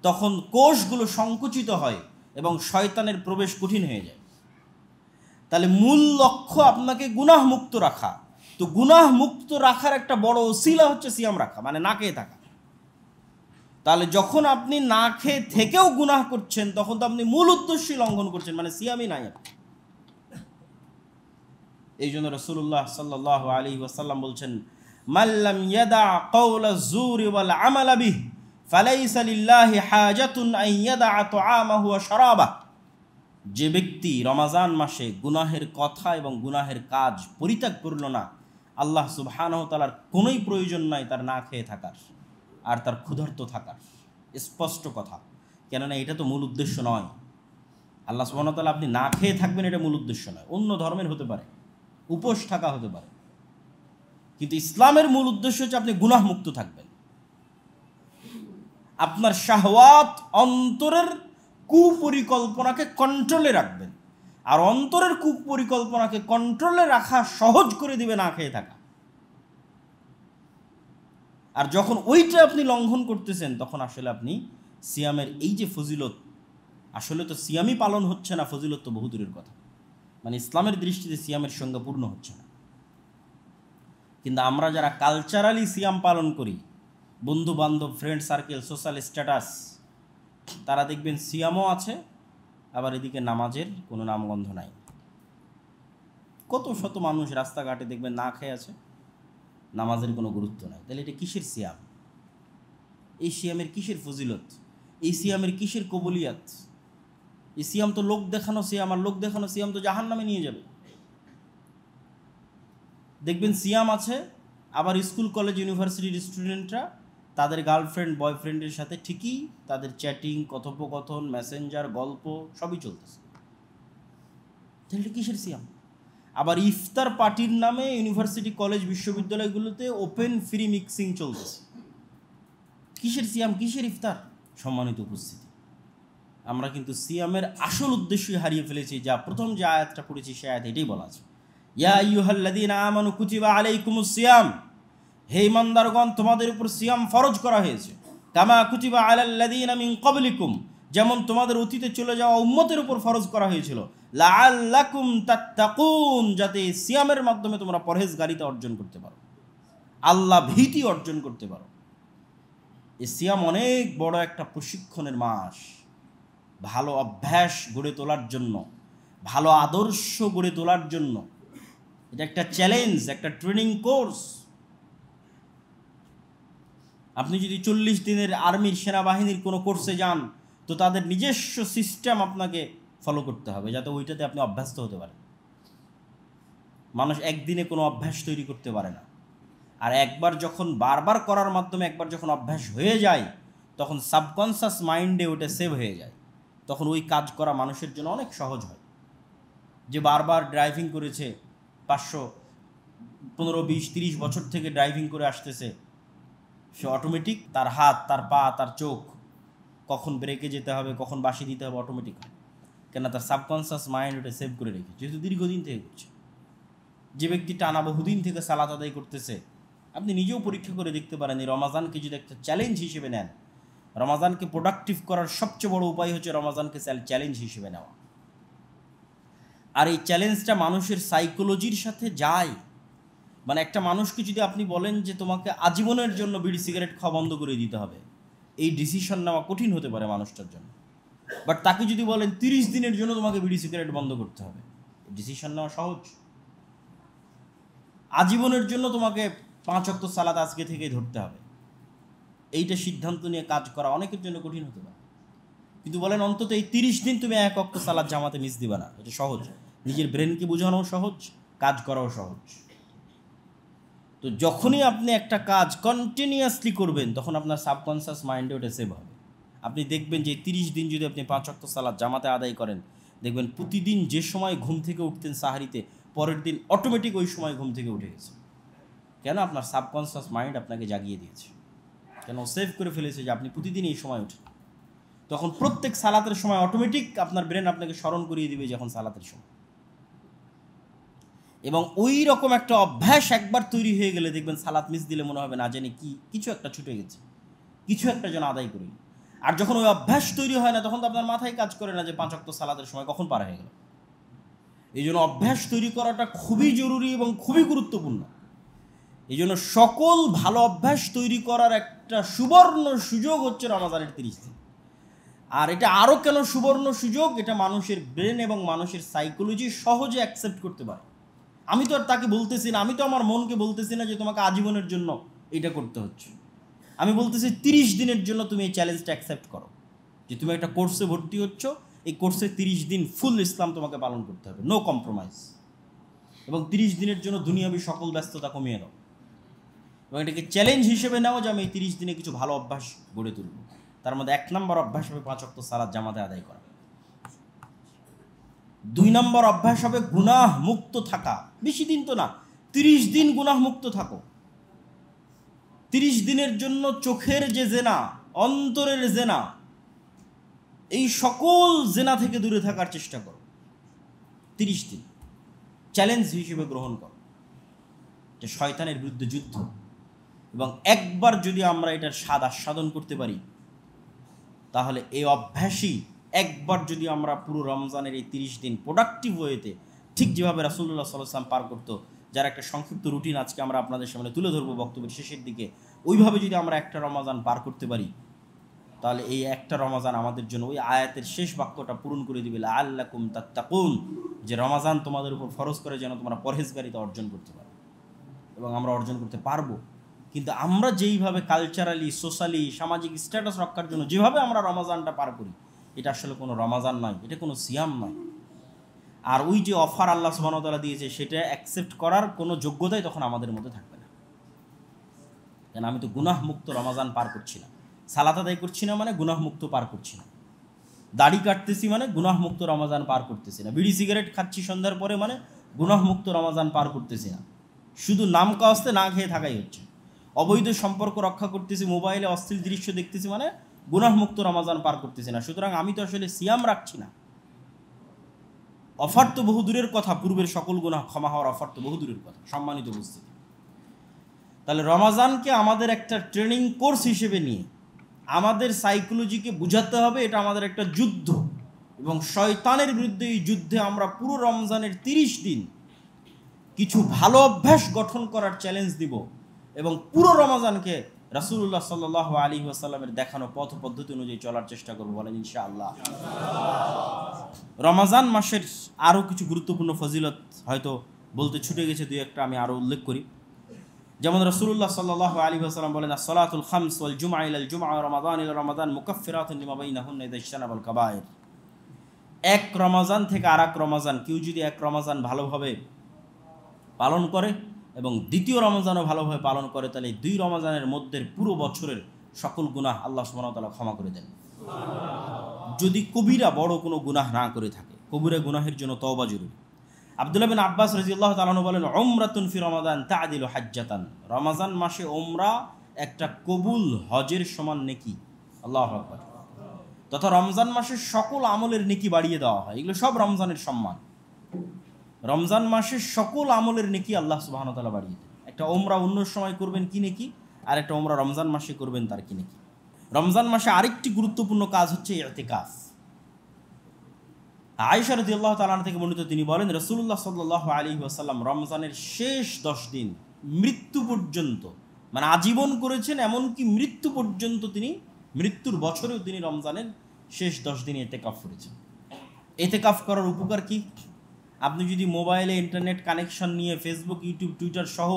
তখন কোষগুলো সংকুচিত হয় এবং শয়তানের প্রবেশ কঠিন হয়ে যায়। তাহলে মূল লক্ষ্য আপনাকে গুনাহ মুক্ত রাখা। তো গুনাহ মুক্ত রাখার একটা বড় ওসিলা হচ্ছে সিয়াম রাখা, মানে না খেয়ে থাকা। তাহলে যখন আপনি না খেয়ে থেকেও গুনাহ করছেন, তখন তো আপনি মূল উদ্দেশ্যই লঙ্ঘন করছেন, মানে সিয়ামই নাই। এই জন্য রাসূলুল্লাহ সাল্লাল্লাহু আলাইহি ওয়াসাল্লাম বলছেন, মাল্লাম ইয়াদা কাওলা যুরি ওয়াল আমালা বিহি ফালাইসা লিল্লাহি হাজাতুন আন ইয়াদা তুআমাহু ওয়া শারাবাহু। যে ব্যক্তি রমাজান মাসে গুনাহের কথা এবং গুনাহের কাজ পরিত্যাগ করল না, আল্লাহ সুবহানাহু ওয়া তাআলার কোনোই প্রয়োজন নাই তার না খেয়ে থাকার আর তার ক্ষুধার্ত থাকার। স্পষ্ট কথা, কেননা এটা তো মূল উদ্দেশ্য নয়। আল্লাহ সুবহানাহু ওয়া তাআলা আপনি না খেয়ে থাকবেন এটা মূল উদ্দেশ্য নয়। অন্য ধর্মের হতে পারে, উপোস থাকা হতে পারে, কিন্তু ইসলামের মূল উদ্দেশ্য হচ্ছে আপনি গুনাহ মুক্ত থাকবেন। আপনার শাহওয়াত, অন্তরের কুপরিকল্পনাকে কন্ট্রোলে রাখবেন। আর অন্তরের কুপরিকল্পনাকে কন্ট্রোলে রাখা সহজ করে দিবে না খেয়ে থাকা। আর যখন ওইটা আপনি লঙ্ঘন করতেছেন, তখন আসলে আপনি সিয়ামের এই যে ফজিলত, আসলে তো সিয়ামই পালন হচ্ছে না, ফজিলত তো বহু দূরের কথা, মানে ইসলামের দৃষ্টিতে সিয়ামের সঙ্গে পূর্ণ হচ্ছে না। কিন্তু আমরা যারা কালচারালি সিয়াম পালন করি, বন্ধু বান্ধব, ফ্রেন্ড সার্কেল, সোশ্যাল স্ট্যাটাস, তারা দেখবেন সিয়ামও আছে, আবার এদিকে নামাজের কোনো নামগন্ধ নাই। কত শত মানুষ রাস্তাঘাটে দেখবেন না খেয়ে আছে, নামাজের কোনো গুরুত্ব নাই। তাহলে এটা কিসের সিয়াম? এই সিয়ামের কিসের ফজিলত? এই সিয়ামের কিসের কবুলিয়াত? এই সিয়াম তো লোক দেখানো সিয়াম, আর লোক দেখানো সিয়াম তো জাহান্নামে নিয়ে যাবে। দেখবেন সিয়াম আছে, আবার স্কুল কলেজ ইউনিভার্সিটির স্টুডেন্টরা তাদের গার্লফ্রেন্ড বয়ফ্রেন্ডের সাথে ঠিকই তাদের চ্যাটিং, কথোপকথন, মেসেঞ্জার, গল্প সবই চলতেছে। তাহলে কিসের সিয়াম? আবার ইফতার পার্টির নামে ইউনিভার্সিটি, কলেজ, বিশ্ববিদ্যালয়গুলোতে ওপেন ফ্রি মিক্সিং চলতেছে। কিসের সিয়াম, কিসের ইফতার? সম্মানিত উপস্থিতি, আমরা কিন্তু সিয়ামের আসল উদ্দেশ্যই হারিয়ে ফেলেছি। যা প্রথম যে আয়াতটা পড়েছি সে আয়াত এটাই বলা আছে, ইয়া আইয়ুহাল্লাযীনা আমানু কুতিবা আলাইকুমুস সিয়াম, হে ইমানদারগণ তোমাদের উপর সিয়াম ফরজ করা হয়েছে, কামা কুতিবা আলাল্লাযীনা মিন ক্বাবলিকুম, যেমন তোমাদের অতীতে চলে যাওয়া উম্মতের উপর ফরজ করা হয়েছিল, লাআল্লাকুম তাত্তাকুন, যাতে সিয়ামের মাধ্যমে তোমরা পরহেজগারিতা অর্জন করতে পারো, আল্লাহ ভীতি অর্জন করতে পারো। এই সিয়াম অনেক বড় একটা প্রশিক্ষণের মাস, ভালো অভ্যাস গড়ে তোলার জন্য, ভালো আদর্শ গড়ে তোলার জন্য। এটা একটা চ্যালেঞ্জ, একটা ট্রেনিং কোর্স। আপনি যদি 40 দিনের আর্মির, সেনাবাহিনীর কোনো কোর্সে যান, তো তাদের নিজস্ব সিস্টেম আপনাকে ফলো করতে হবে, যাতে ওইটাতে আপনি অভ্যস্ত হতে পারেন। মানুষ একদিনে কোনো অভ্যাস তৈরি করতে পারে না। আর একবার যখন বারবার করার মাধ্যমে একবার যখন অভ্যাস হয়ে যায়, তখন সাবকনশাস মাইন্ডে ওটা সেভ হয়ে যায়। তখন ওই কাজ করা মানুষের জন্য অনেক সহজ হয়। যে বারবার ড্রাইভিং করেছে, 500, 15, 20, 30 বছর থেকে ড্রাইভিং করে আসতেছে, সে অটোমেটিক তার হাত, তার পা, তার চোখ কখন ব্রেকে যেতে হবে, কখন বাঁশি দিতে হবে অটোমেটিক হয়। কেন? তার সাবকনশাস মাইন্ড ওটা সেভ করে রেখেছে, যেহেতু দীর্ঘদিন থেকে করছে। যে ব্যক্তি টানা বহুদিন থেকে সালাত আদায় করতেছে, আপনি নিজেও পরীক্ষা করে দেখতে পারেন, এই রমাজানকে যদি একটা চ্যালেঞ্জ হিসেবে নেন, রমাজানকে প্রোডাক্টিভ করার সবচেয়ে বড় উপায় হচ্ছে রমাজানকে চ্যালেঞ্জ হিসেবে নেওয়া। আর এই চ্যালেঞ্জটা মানুষের সাইকোলজির সাথে যায়। মানে একটা মানুষকে যদি আপনি বলেন যে তোমাকে আজীবনের জন্য বিড়ি সিগারেট খাওয়া বন্ধ করে দিতে হবে, এই ডিসিশন নেওয়া কঠিন হতে পারে মানুষটার জন্য। বাট তাকে যদি বলেন 30 দিনের জন্য তোমাকে বিড়ি সিগারেট বন্ধ করতে হবে, ডিসিশন নেওয়া সহজ। আজীবনের জন্য তোমাকে 5 ওয়াক্ত সালাত আজকে থেকেই ধরতে হবে, এইটা সিদ্ধান্ত নিয়ে কাজ করা অনেকের জন্য কঠিন হতে পারে। কিন্তু বলেন অন্তত এই 30 দিন তুমি 1 ওয়াক্ত সালাত জামাতে মিস দিবা না, এটা সহজ। নিজের ব্রেনকে বোঝানোও সহজ, কাজ করাও সহজ। তো যখনই আপনি একটা কাজ কন্টিনিউয়াসলি করবেন তখন আপনার সাবকনসিয়াস মাইন্ডে ওটা সেভ হবে। আপনি দেখবেন যে 30 দিন যদি আপনি 5 ওয়াক্ত সালাত জামাতে আদায় করেন, দেখবেন প্রতিদিন যে সময় ঘুম থেকে উঠতেন সাহারিতে, পরের দিন অটোমেটিক ওই সময় ঘুম থেকে উঠে গেছে। কেন? আপনার সাবকনসিয়াস মাইন্ড আপনাকে জাগিয়ে দিয়েছে, কেন সেভ করে ফেলেছে যে আপনি প্রতিদিন এই সময় উঠেন। তখন প্রত্যেক সালাতের সময় অটোমেটিক আপনার ব্রেন আপনাকে স্মরণ করিয়ে দিবে যখন সালাতের সময়। এবং ওই রকম একটা অভ্যাস একবার তৈরি হয়ে গেলে দেখবেন সালাত মিস দিলে মনে হবে না জানি কি কিছু একটা ছুটে গেছে, কিছু একটা যেন আদায় করি। আর যখন ওই অভ্যাস তৈরি হয় না তখন তো আপনার মাথায় কাজ করে না যে 5 ওয়াক্ত সালাতের সময় কখন পার হয়ে গেল। এই জন্য অভ্যাস তৈরি করাটা খুবই জরুরি এবং খুবই গুরুত্বপূর্ণ। এই জন্য সকল ভালো অভ্যাস তৈরি করার একটা সুবর্ণ সুযোগ হচ্ছে রমাদানের 30 দিন। আর এটা আরও কেন সুবর্ণ সুযোগ? এটা মানুষের ব্রেন এবং মানুষের সাইকোলজি সহজে অ্যাকসেপ্ট করতে পারে। আমি তো আর তাকে বলতেছি না, আমি তো আমার মনকে বলতেছি না যে তোমাকে আজীবনের জন্য এটা করতে হচ্ছে। আমি বলতেছি 30 দিনের জন্য তুমি এই চ্যালেঞ্জটা অ্যাকসেপ্ট করো, যে তুমি একটা কোর্সে ভর্তি হচ্ছ, এই কোর্সে 30 দিন ফুল ইসলাম তোমাকে পালন করতে হবে, নো কম্প্রোমাইজ। এবং 30 দিনের জন্য দুনিয়াবি সকল ব্যস্ততা কমিয়ে দাও এবং এটাকে চ্যালেঞ্জ হিসেবে নাও যে আমি এই 30 দিনে কিছু ভালো অভ্যাস গড়ে তুলব। তার মধ্যে 1 নম্বর অভ্যাস হবে 5 ওয়াক্ত সালাত জামাতে আদায় করা। 2 নম্বর অভ্যাস হবে গুনাহ মুক্ত থাকা। বেশি দিন তো না, 30 দিন গুনাহ মুক্ত থাকো। 30 দিনের জন্য চোখের যে জেনা, অন্তরের জেনা, এই সকল জেনা থেকে দূরে থাকার চেষ্টা করো। 30 দিন চ্যালেঞ্জ হিসেবে গ্রহণ করো, যে শয়তানের বিরুদ্ধে যুদ্ধ। এবং একবার যদি আমরা এটার স্বাদ আস্বাদন করতে পারি, তাহলে এই অভ্যাসই একবার যদি আমরা পুরো রমজানের এই 30 দিন প্রোডাক্টিভ ওয়েতে, ঠিক যেভাবে রাসূলুল্লাহ সাল্লাল্লাহু আলাইহি ওয়াসাল্লাম পার করতো, যার একটা সংক্ষিপ্ত রুটিন আজকে আমরা আপনাদের সামনে তুলে ধরবো বক্তব্যের শেষের দিকে, ওইভাবে যদি আমরা একটা রমাজান পার করতে পারি, তাহলে এই একটা রমাজান আমাদের জন্য ওই আয়াতের শেষ বাক্যটা পূরণ করে দিবে, লাআল্লাকুম তাত্তাকুন, যে রমাজান তোমাদের উপর ফরজ করে যেন তোমরা পরহেজগারিতা অর্জন করতে পারো। এবং আমরা অর্জন করতে পারবো। কিন্তু আমরা যেইভাবে কালচারালি, সোশ্যালি, সামাজিক স্ট্যাটাস রক্ষার জন্য যেভাবে আমরা রমাজানটা পার করি, এটা আসলে কোনো রমাজান নয়, এটা কোনো সিয়াম নয়। আর ওই যে অফার আল্লাহ সুবহানাহু ওয়া তাআলা দিয়েছে, সেটা অ্যাকসেপ্ট করার কোনো যোগ্যতাই তখন আমাদের মধ্যে থাকবে না। কেন? আমি তো গুনাহমুক্ত রমাজান পার করছি না। সালাত আদায় করছি না মানে গুনাহমুক্ত পার করছি না। দাড়ি কাটতেছি মানে গুনাহমুক্ত রমাজান পার করতেছি না। বিড়ি সিগারেট খাচ্ছি সন্ধ্যার পরে মানে গুনাহমুক্ত রমাজান পার করতেছি না। শুধু নাম কাওয়াস্তে না খেয়ে থাকাই হচ্ছে। অবৈধ সম্পর্ক রক্ষা করতেছি, মোবাইলে অশ্লীল দৃশ্য দেখতেছি মানে গুনাহমুক্ত রমাজান পার করতেছি না। সুতরাং আমি তো আসলে সিয়াম রাখছি না। অফার তো বহু দূরের কথা, পূর্বের সকল গুনাহ ক্ষমা হওয়ার অফার তো বহু দূরের কথা। সম্মানিত উপস্থিতি, তাহলে রমাজানকে আমাদের একটা ট্রেনিং কোর্স হিসেবে নিয়ে আমাদের সাইকোলজিকে বুঝাতে হবে এটা আমাদের একটা যুদ্ধ, এবং শয়তানের বিরুদ্ধে এই যুদ্ধে আমরা পুরো রমজানের 30 দিন কিছু ভালো অভ্যাস গঠন করার চ্যালেঞ্জ দিব এবং পুরো রমজানকে রাসূলুল্লাহ সাল্লাল্লাহু আলাইহি ওয়াসাল্লামের দেখানো পথ পদ্ধতি অনুযায়ী চলার চেষ্টা করব, বলেন ইনশাআল্লাহ। রমজান মাসের আরও কিছু গুরুত্বপূর্ণ ফজিলত হয়তো বলতে ছুটে গেছে, দুই একটা আমি আরও উল্লেখ করি। যেমন রাসূলুল্লাহ সাল্লাল্লাহু আলাইহি ওয়াসাল্লাম বলেন, as-salatul khams wal jum'a ila al-jum'a wa ramadan ila ramadan mukaffiratun lima bainahunna idha ijtanaba al-kaba'ir। এক রমজান থেকে আরেক রমজান কেউ যদি এক রমজান ভালোভাবে পালন করে এবং দ্বিতীয় রমজানও ভালোভাবে পালন করে, তাহলে এই 2 রমজানের মধ্যে পুরো বছরের সকল গুনাহ আল্লাহ সুবহানাহু ওয়া তাআলা ক্ষমা করে দেন, যদি কবিরা বড় কোনো গুনাহ না করে থাকে। কবিরা গুনাহের জন্য তওবা জরুরি। আব্দুল্লাহ বিন আব্বাস রাদিয়াল্লাহু তাআলা আনহু বলেন, উমরাতুন ফি রমাদান তা'দিলু হাজ্জাতান। রমজান মাসে উমরা একটা কবুল হজের সমান নেকি। আল্লাহু আকবার। তথা রমজান মাসের সকল আমলের নেকি বাড়িয়ে দেওয়া হয়। এগুলো সব রমজানের সম্মান। রমজান মাসের সকল আমলের নেকি আল্লাহ সুবহানাহু ওয়া তাআলা বাড়িয়ে দেন। একটা উমরা অন্য সময় করবেন কি নেকি, আর একটা উমরা রমজান মাসে করবেন তার কি নেকি। রমজান মাসে আরেকটি গুরুত্বপূর্ণ কাজ হচ্ছে ইতিকাফ। আয়েশা রাদিয়াল্লাহু তাআলা থেকে বর্ণিত, তিনি বলেন রাসূলুল্লাহ সাল্লাল্লাহু আলাইহি ওয়াসাল্লাম রমজানের শেষ 10 দিন মৃত্যু পর্যন্ত, মানে আজীবন করেছেন, এমনকি মৃত্যু পর্যন্ত তিনি, মৃত্যুর বছরেও তিনি রমজানের শেষ 10 দিন ইতিকাফ করেছেন। ইতিকাফ করার উপকার কি? আপনি যদি মোবাইলে ইন্টারনেট কানেকশন নিয়ে ফেসবুক, ইউটিউব, টুইটার সহ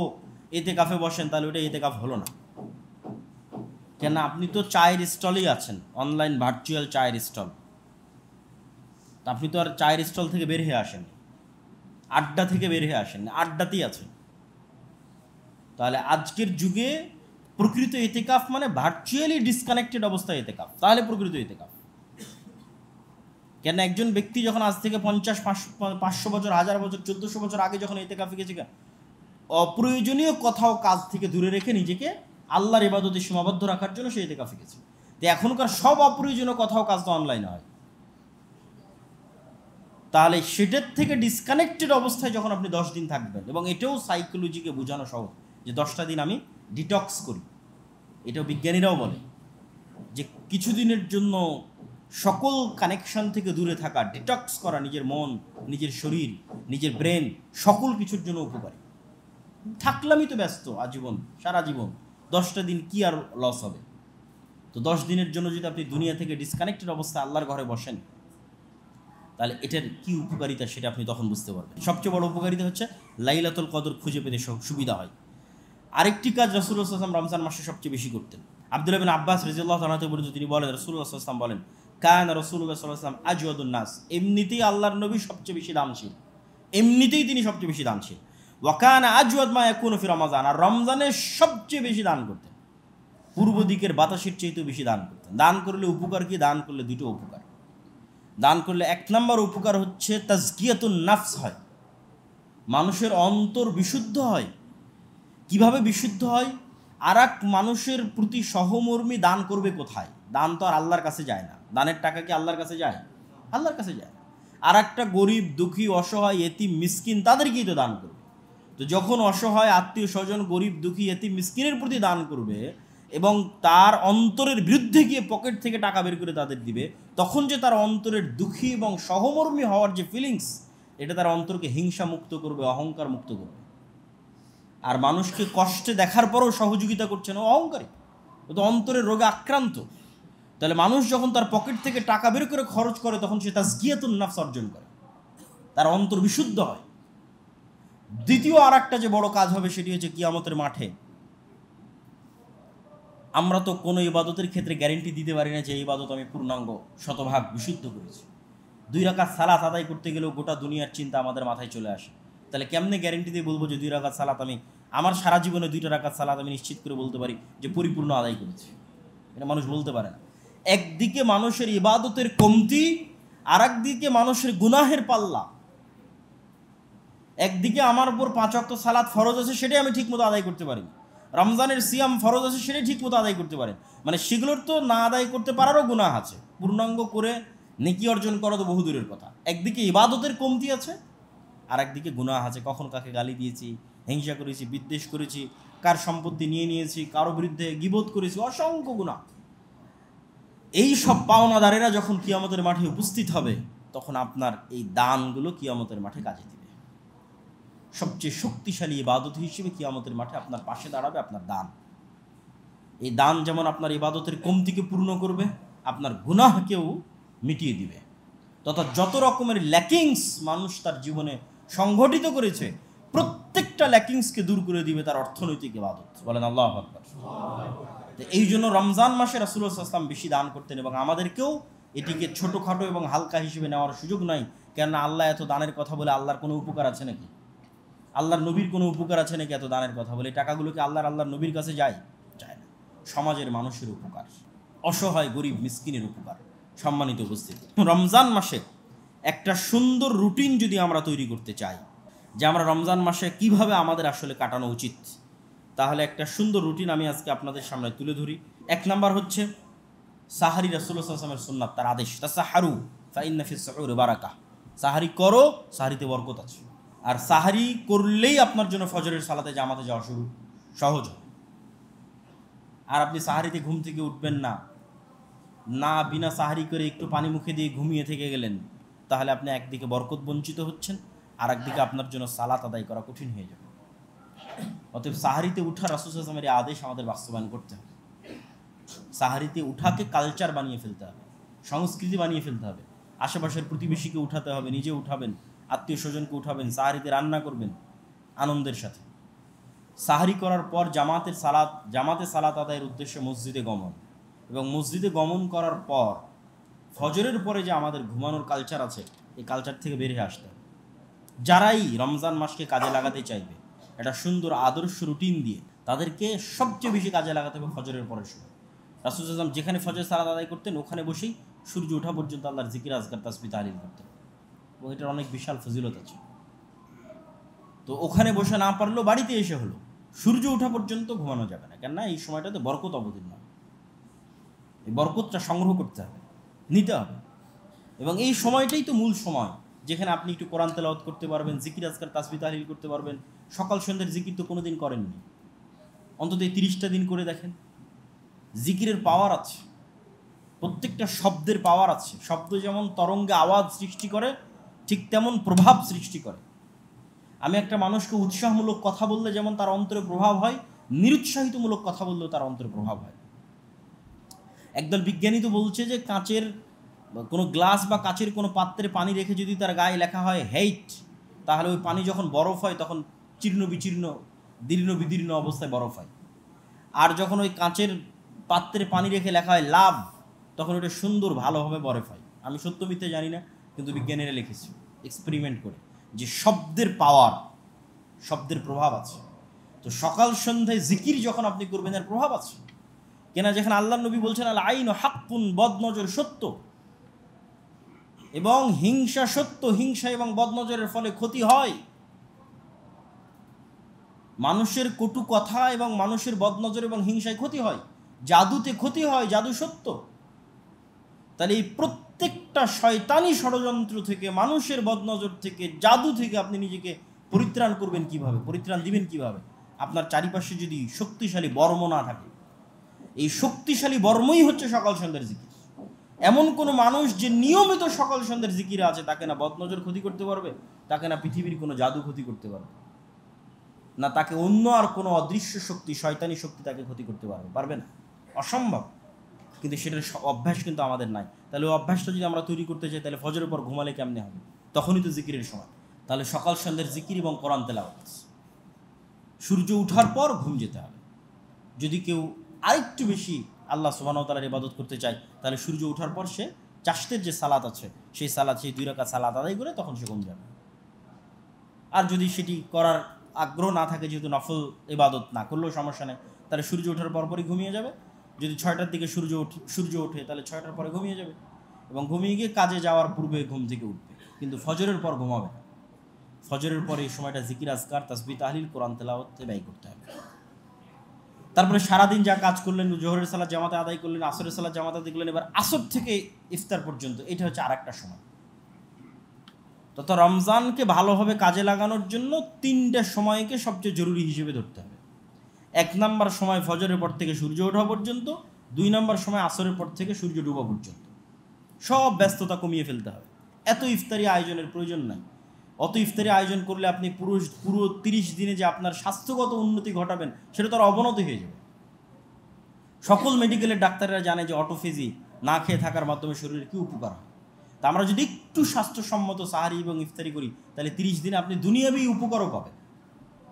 ইতিকাফে বসেন, তাহলে ওটা ইতিকাফ হলো না। কেন? আপনি তো চায়ের স্টলেই আছেন, অনলাইন ভার্চুয়াল চায়ের স্টল। আপনি তো আর চায়ের স্টল থেকে বের হয়ে আসেন, আড্ডা থেকে বের হয়ে আসেন, আড্ডাতেই আছেন। তাহলে আজকের যুগে প্রকৃত ইতিকাফ মানে ভার্চুয়ালি ডিসকানেক্টেড অবস্থায় ইতিকাফ, তাহলে প্রকৃত ইতিকাফ। কেন? একজন ব্যক্তি যখন আজ থেকে 50, 500 বছর, 1000 বছর, 1400 বছর আগে যখন ইতিকাফে গেছে, অপ্রয়োজনীয় কোথাও কাজ থেকে দূরে রেখে নিজেকে আল্লাহর ইবাদতে সীমাবদ্ধ রাখার জন্য সে ইতিকাফে গেছে। তো এখনকার সব অপ্রয়োজনীয় কোথাও কাজ তো অনলাইনে হয়। তাহলে সেটার থেকে ডিসকানেক্টেড অবস্থায় যখন আপনি 10 দিন থাকবেন, এবং এটাও সাইকোলজিকে বোঝানো সহজ যে 10টা দিন আমি ডিটক্স করি, এটাও বিজ্ঞানীরাও বলে যে কিছুদিনের জন্য সকল কানেকশন থেকে দূরে থাকা, ডিটক্স করা, নিজের মন, নিজের শরীর, নিজের ব্রেন, সকল কিছুর জন্য উপকারী। থাকলামই তো ব্যস্ত আজীবন, সারা জীবন, 10টা দিন কি আর লস হবে? তো 10 দিনের জন্য যদি আপনি দুনিয়া থেকে ডিসকানেক্টেড অবস্থায় আল্লাহর ঘরে বসেন, তাহলে এটার কি উপকারিতা সেটা আপনি তখন বুঝতে পারবেন। সবচেয়ে বড় উপকারিতা হচ্ছে লাইলাতুল কদর খুঁজে পেতে সুবিধা হয়। আরেকটি কাজ রাসূলুল্লাহ সাল্লাল্লাহু আলাইহি ওয়াসাল্লাম রমজান মাসে সবচেয়ে বেশি করতেন। আব্দুল্লাহ বিন আব্বাস রাদিয়াল্লাহু তাআলা থেকে বর্ণিত, তিনি বলেন, রাসূলুল্লাহ সাল্লাল্লাহু আলাইহি ওয়াসাল্লাম বলেন, কানা রাসূলুল্লাহ সাল্লাল্লাহু আলাইহি ওয়াসাল্লাম আজওয়াদুন নাস, এমনিতেই আল্লাহর নবী সবচেয়ে বেশি দানশীল, এমনিতেই তিনি সবচেয়ে বেশি দানশীল। ওয়া কানা আজওয়াদ মা ইয়াকুনু ফি রমাজান, আর রমজানে সবচেয়ে বেশি দান করতেন, পূর্ব দিকের বাতাসের চাইতেও বেশি দান করতেন। দান করলে উপকার কি? দান করলে দুটো উপকার। দান করলে 1 নম্বর উপকার হচ্ছে তাজকিয়াতুন নাফস হয়, মানুষের অন্তর বিশুদ্ধ হয়। কিভাবে বিশুদ্ধ হয়? আর এক মানুষের প্রতি সহমর্মী দান করবে কোথায়? দান তো আর আল্লাহর কাছে যায় না। দানের টাকা কি আল্লাহর কাছে যায়? আল্লাহর কাছে যায় না। আর একটা গরিব, দুঃখী, অসহায়, এতিম, মিসকিন, তাদেরকেই তো দান করবে। তো যখন অসহায়, আত্মীয় স্বজন, গরিব, দুঃখী, এতিম, মিসকিনের প্রতি দান করবে এবং তার অন্তরের বিরুদ্ধে গিয়ে পকেট থেকে টাকা বের করে তাদের দিবে, তখন যে তার অন্তরের দুঃখী এবং সহমর্মী হওয়ার যে ফিলিংস, এটা তার অন্তরকে হিংসা মুক্ত করবে, অহংকার মুক্ত করবে। আর মানুষকে কষ্টে দেখার পরেও সহযোগিতা করছে না, অহংকারী, ও তো অন্তরের রোগে আক্রান্ত। তাহলে মানুষ যখন তার পকেট থেকে টাকা বের করে খরচ করে, তখন সে তাজকিয়াতুন নাফস অর্জন করে, তার অন্তর বিশুদ্ধ হয়। দ্বিতীয় আর একটা যে বড় কাজ হবে, সেটি হচ্ছে কিয়ামতের মাঠে আমরা তো কোনো ইবাদতের ক্ষেত্রে গ্যারেন্টি দিতে পারি না যে এই ইবাদত আমি পূর্ণাঙ্গ শতভাগ বিশুদ্ধ করেছি। 2 রাকাত সালাত আদায় করতে গেলেও গোটা দুনিয়ার চিন্তা আমাদের মাথায় চলে আসে। তাহলে কেমনে গ্যারেন্টি দিয়ে বলবো যে 2 রাকাত সালাত আমি, আমার সারা জীবনে 2টা রাকাত সালাত আমি নিশ্চিত করে বলতে পারি যে পরিপূর্ণ আদায় করেছি? এটা মানুষ বলতে পারে না। একদিকে মানুষের ইবাদতের কমতি, আর একদিকে মানুষের গুনাহের পাল্লা। একদিকে আমার উপর 5 ওয়াক্ত সালাত ফরজ আছে, সেটাই আমি ঠিকমতো আদায় করতে পারি। রমজানের সিয়াম ফরজ আছে, সেটাই ঠিকমতো আদায় করতে পারেন, মানে সেগুলোর তো না আদায় করতে পারারও গুনাহ আছে। পূর্ণাঙ্গ করে নেকি অর্জন করা তো বহু দূরের কথা। একদিকে ইবাদতের কমতি আছে, আর একদিকে গুনাহ আছে। কখন কাকে গালি দিয়েছি, হিংসা করেছি, বিদ্বেষ করেছি, কার সম্পত্তি নিয়ে নিয়েছি, কারো বিরুদ্ধে গীবত করেছি, অসংখ্য গুনাহ। এই সব পাওনাদারেরা যখন কিয়ামতের মাঠে উপস্থিত হবে, তখন আপনার এই দানগুলো কিয়ামতের মাঠে কাজে দিবে। সবচেয়ে শক্তিশালী ইবাদত হিসেবে কিয়ামতের মাঠে আপনার পাশে দাঁড়াবে আপনার দান। এই দান যেমন আপনার ইবাদতের কমতিকে পূর্ণ করবে, আপনার গুনাহকেও মিটিয়ে দিবে, তথা যত রকমের ল্যাকিংস মানুষ তার জীবনে সংঘটিত করেছে, প্রত্যেকটা ল্যাকিংসকে দূর করে দিবে তার অর্থনৈতিক ইবাদত। বলেন আল্লাহু আকবার। তো এই জন্য রমজান মাসে রাসূলুল্লাহ সাল্লাল্লাহু আলাইহি ওয়াসাল্লাম বেশি দান করতেন, এবং আমাদেরকেও এটিকে ছোটোখাটো এবং হালকা হিসেবে নেওয়ার সুযোগ নাই। কেননা আল্লাহ এত দানের কথা বলে আল্লাহর কোনো উপকার আছে নাকি? আল্লাহর নবীর কোনো উপকার আছে নাকি এত দানের কথা বলে? টাকাগুলোকে আল্লাহর নবীর কাছে যায়? যায় না। সমাজের মানুষের উপকার, অসহায় গরিব মিসকিনের উপকার। সম্মানিত উপস্থিতি, রমজান মাসে একটা সুন্দর রুটিন যদি আমরা তৈরি করতে চাই যে আমরা রমজান মাসে কিভাবে আমাদের আসলে কাটানো উচিত, তাহলে একটা সুন্দর রুটিন আমি আজকে আপনাদের সামনে তুলে ধরি। 1 নাম্বার হচ্ছে সাহারি। রাসূলুল্লাহ সাল্লাল্লাহু আলাইহি ওয়াসাল্লামের সুন্নাত, তার আদেশ, তাসাহারু ফাইন্না ফিস সুহুরি বারাকা। সাহারি করো, সাহারিতে বরকত আছে। আর সাহারি করলেই আপনার জন্য ফজরের সালাতে জামাতে যাওয়া সহজ হবে। আর আপনি সাহারিতে ঘুম থেকে উঠবেন না, বিনা সাহারি করে একটু পানি মুখে দিয়ে ঘুমিয়ে থেকে গেলেন, তাহলে আপনি একদিকে বরকত বঞ্চিত হচ্ছেন, আর একদিকে আপনার জন্য সালাত আদায় করা কঠিন হয়ে যাবে। অতএব সাহারিতে উঠা রাসূল সাল্লাল্লাহু আলাইহি ওয়াসাল্লামের এই আদেশ আমাদের বাস্তবায়ন করতে হবে। সাহারিতে উঠাকে কালচার বানিয়ে ফেলতে হবে, সংস্কৃতি বানিয়ে ফেলতে হবে। আশেপাশের প্রতিবেশীকে উঠাতে হবে, নিজে উঠাবেন, আত্মীয় স্বজনকে উঠাবেন, সাহারিতে রান্না করবেন আনন্দের সাথে। সাহারি করার পর জামাতে সালাত আদায়ের উদ্দেশ্যে মসজিদে গমন, এবং মসজিদে গমন করার পর ফজরের পরে যে আমাদের ঘুমানোর কালচার আছে, এই কালচার থেকে বেরিয়ে আসতে হবে। যারাই রমজান মাসকে কাজে লাগাতে চাইবে একটা সুন্দর আদর্শ রুটিন দিয়ে, তাদেরকে সবচেয়ে বেশি কাজে লাগাতে হবে ফজরের পরের সময়। রাসূল সাল্লাল্লাহু আলাইহি ওয়াসাল্লাম যেখানে ফজর সালাত আদায় করতেন ওখানে বসেই সূর্য ওঠা পর্যন্ত আল্লাহর জিকির, আজকার, তাসবিহ, তাহলিল করতেন, এবং এটার অনেক বিশাল ফজিলত আছে। তো ওখানে বসে না পারলেও বাড়িতে এসে হলো, সূর্য ওঠা পর্যন্ত ঘুমানো যাবে না, কেননা এই সময়টাতে বরকত অবতীর্ণ হবে। এই বরকতটা সংগ্রহ করতে হবে, নিতে হবে, এবং এই সময়টাই তো মূল সময় যেখানে আপনি একটু কোরআন তেলাওয়াত করতে পারবেন, জিকির, আজকার, তাসবিহ, তাহলিল করতে পারবেন। সকাল সন্ধ্যের জিকির তো কোনো দিন করেননি, অন্তত এই 30টা দিন করে দেখেন। জিকিরের পাওয়ার আছে, প্রত্যেকটা শব্দের পাওয়ার আছে। শব্দ যেমন তরঙ্গে আওয়াজ সৃষ্টি করে, ঠিক তেমন প্রভাব সৃষ্টি করে। আমি একটা মানুষকে উৎসাহমূলক কথা বললে যেমন তার অন্তরে প্রভাব হয়, নিরুৎসাহিতমূলক কথা বললেও তার অন্তরে প্রভাব হয়। একদল বিজ্ঞানী তো বলছে যে কাঁচের কোনো গ্লাস বা কাঁচের কোনো পাত্রে পানি রেখে যদি তার গায়ে লেখা হয় হেইট, তাহলে ওই পানি যখন বরফ হয় তখন চীর্ণ বিচীর্ণ, দীর্ণ বিদীর্ণ অবস্থায় বরফ হয়। আর যখন ওই কাঁচের পাত্রে পানি রেখে লেখা হয় লাভ, তখন ওটা সুন্দর ভালোভাবে বরফ হয়। আমি সত্য মিথ্যে জানি না, কিন্তু বিজ্ঞানীরা লিখেছে এক্সপেরিমেন্ট করে যে শব্দের পাওয়ার, শব্দের প্রভাব আছে। তো সকাল সন্ধ্যায় জিকির যখন আপনি করবেন এর প্রভাব আছে। কেনা যেখানে আল্লাহ নবী বলছেন আল আইন হাক্কুন, বদনজর সত্য, এবং হিংসা সত্য, হিংসা এবং বদনজরের ফলে ক্ষতি হয়। মানুষের কটু কথা এবং মানুষের বদনজর এবং হিংসায় ক্ষতি হয়, জাদুতে ক্ষতি হয়, জাদু সত্য। তাহলে এই প্রত্যেকটা শয়তানি ষড়যন্ত্র থেকে, মানুষের বদনজর থেকে, জাদু থেকে আপনি নিজেকে পরিত্রাণ করবেন কিভাবে, পরিত্রাণ দিবেন কিভাবে? আপনার চারিপাশে যদি শক্তিশালী বর্ম না থাকে, এই শক্তিশালী বর্মই হচ্ছে সকাল সন্ধ্যার জিকির। এমন কোনো মানুষ যে নিয়মিত সকাল সন্ধ্যার জিকিরে আছে, তাকে না বদনজর ক্ষতি করতে পারবে, তাকে না পৃথিবীর কোনো জাদু ক্ষতি করতে পারবে, না তাকে অন্য আর কোনো অদৃশ্য শক্তি, শয়তানি শক্তি তাকে ক্ষতি করতে পারবে না, অসম্ভব। কিন্তু সেটার অভ্যাস কিন্তু আমাদের নাই। তাহলে ওই অভ্যাসটা যদি আমরা তৈরি করতে চাই, তাহলে ফজরের পর ঘুমালে কেমনে হবে? তখনই তো জিকিরের সময়। তাহলে সকাল সন্ধ্যার জিকির এবং কোরআন তেলাওয়াত, সূর্য ওঠার পর ঘুম যেতে হবে। যদি কেউ আরেকটু বেশি আল্লাহ সুবহানাহু ওয়া তাআলার ইবাদত করতে চায়, তাহলে সূর্য ওঠার পর সে চাশতের যে সালাত আছে, সেই 2 রাকাত সালাত আদায় করে তখন সে ঘুম যাবে। আর যদি সেটি করার আগ্রহ না থাকে, যেহেতু নফল ইবাদত না করলেও সমস্যা নেই, তাহলে সূর্য ওঠার পরপরই ঘুমিয়ে যাবে। যদি 6টার দিকে সূর্য ওঠে, তাহলে 6টার পরে ঘুমিয়ে যাবে, এবং ঘুমিয়ে গিয়ে কাজে যাওয়ার পূর্বে ঘুম থেকে উঠবে, কিন্তু ফজরের পর ঘুমাবে না। ফজরের পরে এই সময়টা জিকির, আজকার, তাসবিহ, তাহলিল, কোরআন তেলাওয়াতে ব্যয় করতে হবে। তারপরে সারাদিন যা কাজ করলেন, জোহরের সালাত জামাতে আদায় করলেন, আসরের সালাত জামাতে আদায় করলেন, এবার আসর থেকে ইফতার পর্যন্ত, এটা হচ্ছে আরেকটা সময়। তথা রমজানকে ভালোভাবে কাজে লাগানোর জন্য 3টে সময়কে সবচেয়ে জরুরি হিসেবে ধরতে হবে। 1 নম্বর সময় ফজরের পর থেকে সূর্য ওঠা পর্যন্ত, 2 নম্বর সময় আসরের পর থেকে সূর্য ডোবা পর্যন্ত। সব ব্যস্ততা কমিয়ে ফেলতে হবে। এত ইফতারি আয়োজনের প্রয়োজন নাই। অত ইফতারি আয়োজন করলে আপনি পুরো 30 দিনে যে আপনার স্বাস্থ্যগত উন্নতি ঘটাবেন, সেটা তো আর অবনতি হয়ে যাবে। সকল মেডিকেলের ডাক্তাররা জানে যে অটোফেজি, না খেয়ে থাকার মাধ্যমে শরীরের কী উপকার হয়। তা আমরা যদি একটু স্বাস্থ্যসম্মত সাহারি এবং ইফতারি করি, তাহলে 30 দিনে আপনি দুনিয়াবি উপকারও পাবেন।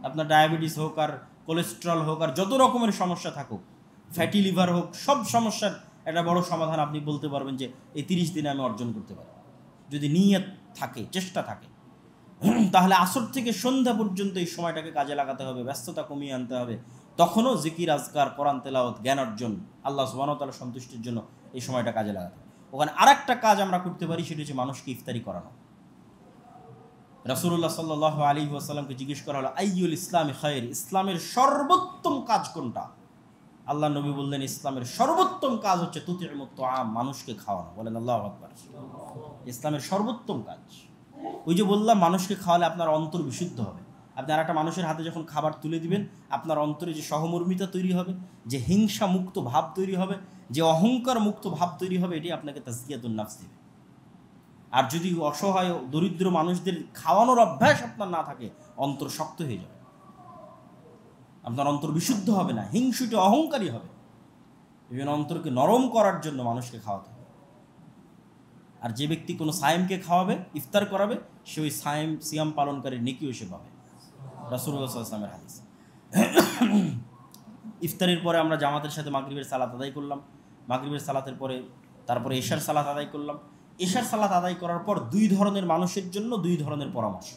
আপনার ডায়াবেটিস হোক, আর কোলেস্ট্রল হোক, আর যত রকমের সমস্যা থাকুক, ফ্যাটি লিভার হোক, সব সমস্যার একটা বড় সমাধান আপনি বলতে পারবেন যে এই 30 দিনে আমি অর্জন করতে পারি, যদি নিয়ত থাকে, চেষ্টা থাকে। তাহলে আসর থেকে সন্ধ্যা পর্যন্ত এই সময়টাকে কাজে লাগাতে হবে, ব্যস্ততা কমিয়ে আনতে হবে। তখনও জিকির, আজকার, কোরআন তেলাওয়াত, জ্ঞান অর্জন, আল্লাহ সুবহানাহু ওয়া তাআলার সন্তুষ্টির জন্য এই সময়টা কাজে লাগাতে হবে। ওখানে আরেকটা কাজ আমরা করতে পারি, সেটা হচ্ছে মানুষকে ইফতারি করানো। রাসূলুল্লাহ সাল্লাল্লাহু আলাইহি ওয়াসাল্লামকে জিজ্ঞেস করা হলো, আইয়ুল ইসলামি খায়র, ইসলামের সর্বোত্তম কাজ কোনটা? আল্লাহ নবী বললেন, ইসলামের সর্বোত্তম কাজ হচ্ছে তুতিউমুত তাআম, মানুষকে খাওয়ানো। বলেন আল্লাহু আকবার। ইসলামের সর্বোত্তম কাজ, ওই যে বললাম, মানুষকে খাওয়ালে আপনার অন্তর বিশুদ্ধ হবে। আপনি আর একটা মানুষের হাতে যখন খাবার তুলে দিবেন, আপনার অন্তরে যে সহমর্মিতা তৈরি হবে, যে হিংসা মুক্ত ভাব তৈরি হবে, যে অহংকার মুক্ত ভাব তৈরি হবে, এটি আপনাকে তাজকিয়াতুন নাফস দেবে। আর যদি অসহায় দরিদ্র মানুষদের খাওয়ানোর অভ্যাস আপনার না থাকে, অন্তর শক্ত হয়ে যাবে। আপনার অন্তর বিশুদ্ধ হবে না, হিংসুটে অহংকারী হবে। এই জন্য অন্তরকে নরম করার জন্য মানুষকে খাওয়াতে হবে। আর যে ব্যক্তি কোনো সায়েমকে খাওয়াবে, ইফতার করাবে, সে ওই সিয়াম পালনকারীর নেকিও সে পাবে। রাসূলুল্লাহ সাল্লাল্লাহু আলাইহি ওয়াসাল্লামের হাদিস। ইফতারের পরে আমরা জামাতের সাথে মাগরিবের সালাত আদায় করলাম, মাগরিবের সালাতের পরে তারপরে এশার সালাত আদায় করলাম। এশার সালাত আদায় করার পর দুই ধরনের মানুষের জন্য দুই ধরনের পরামর্শ।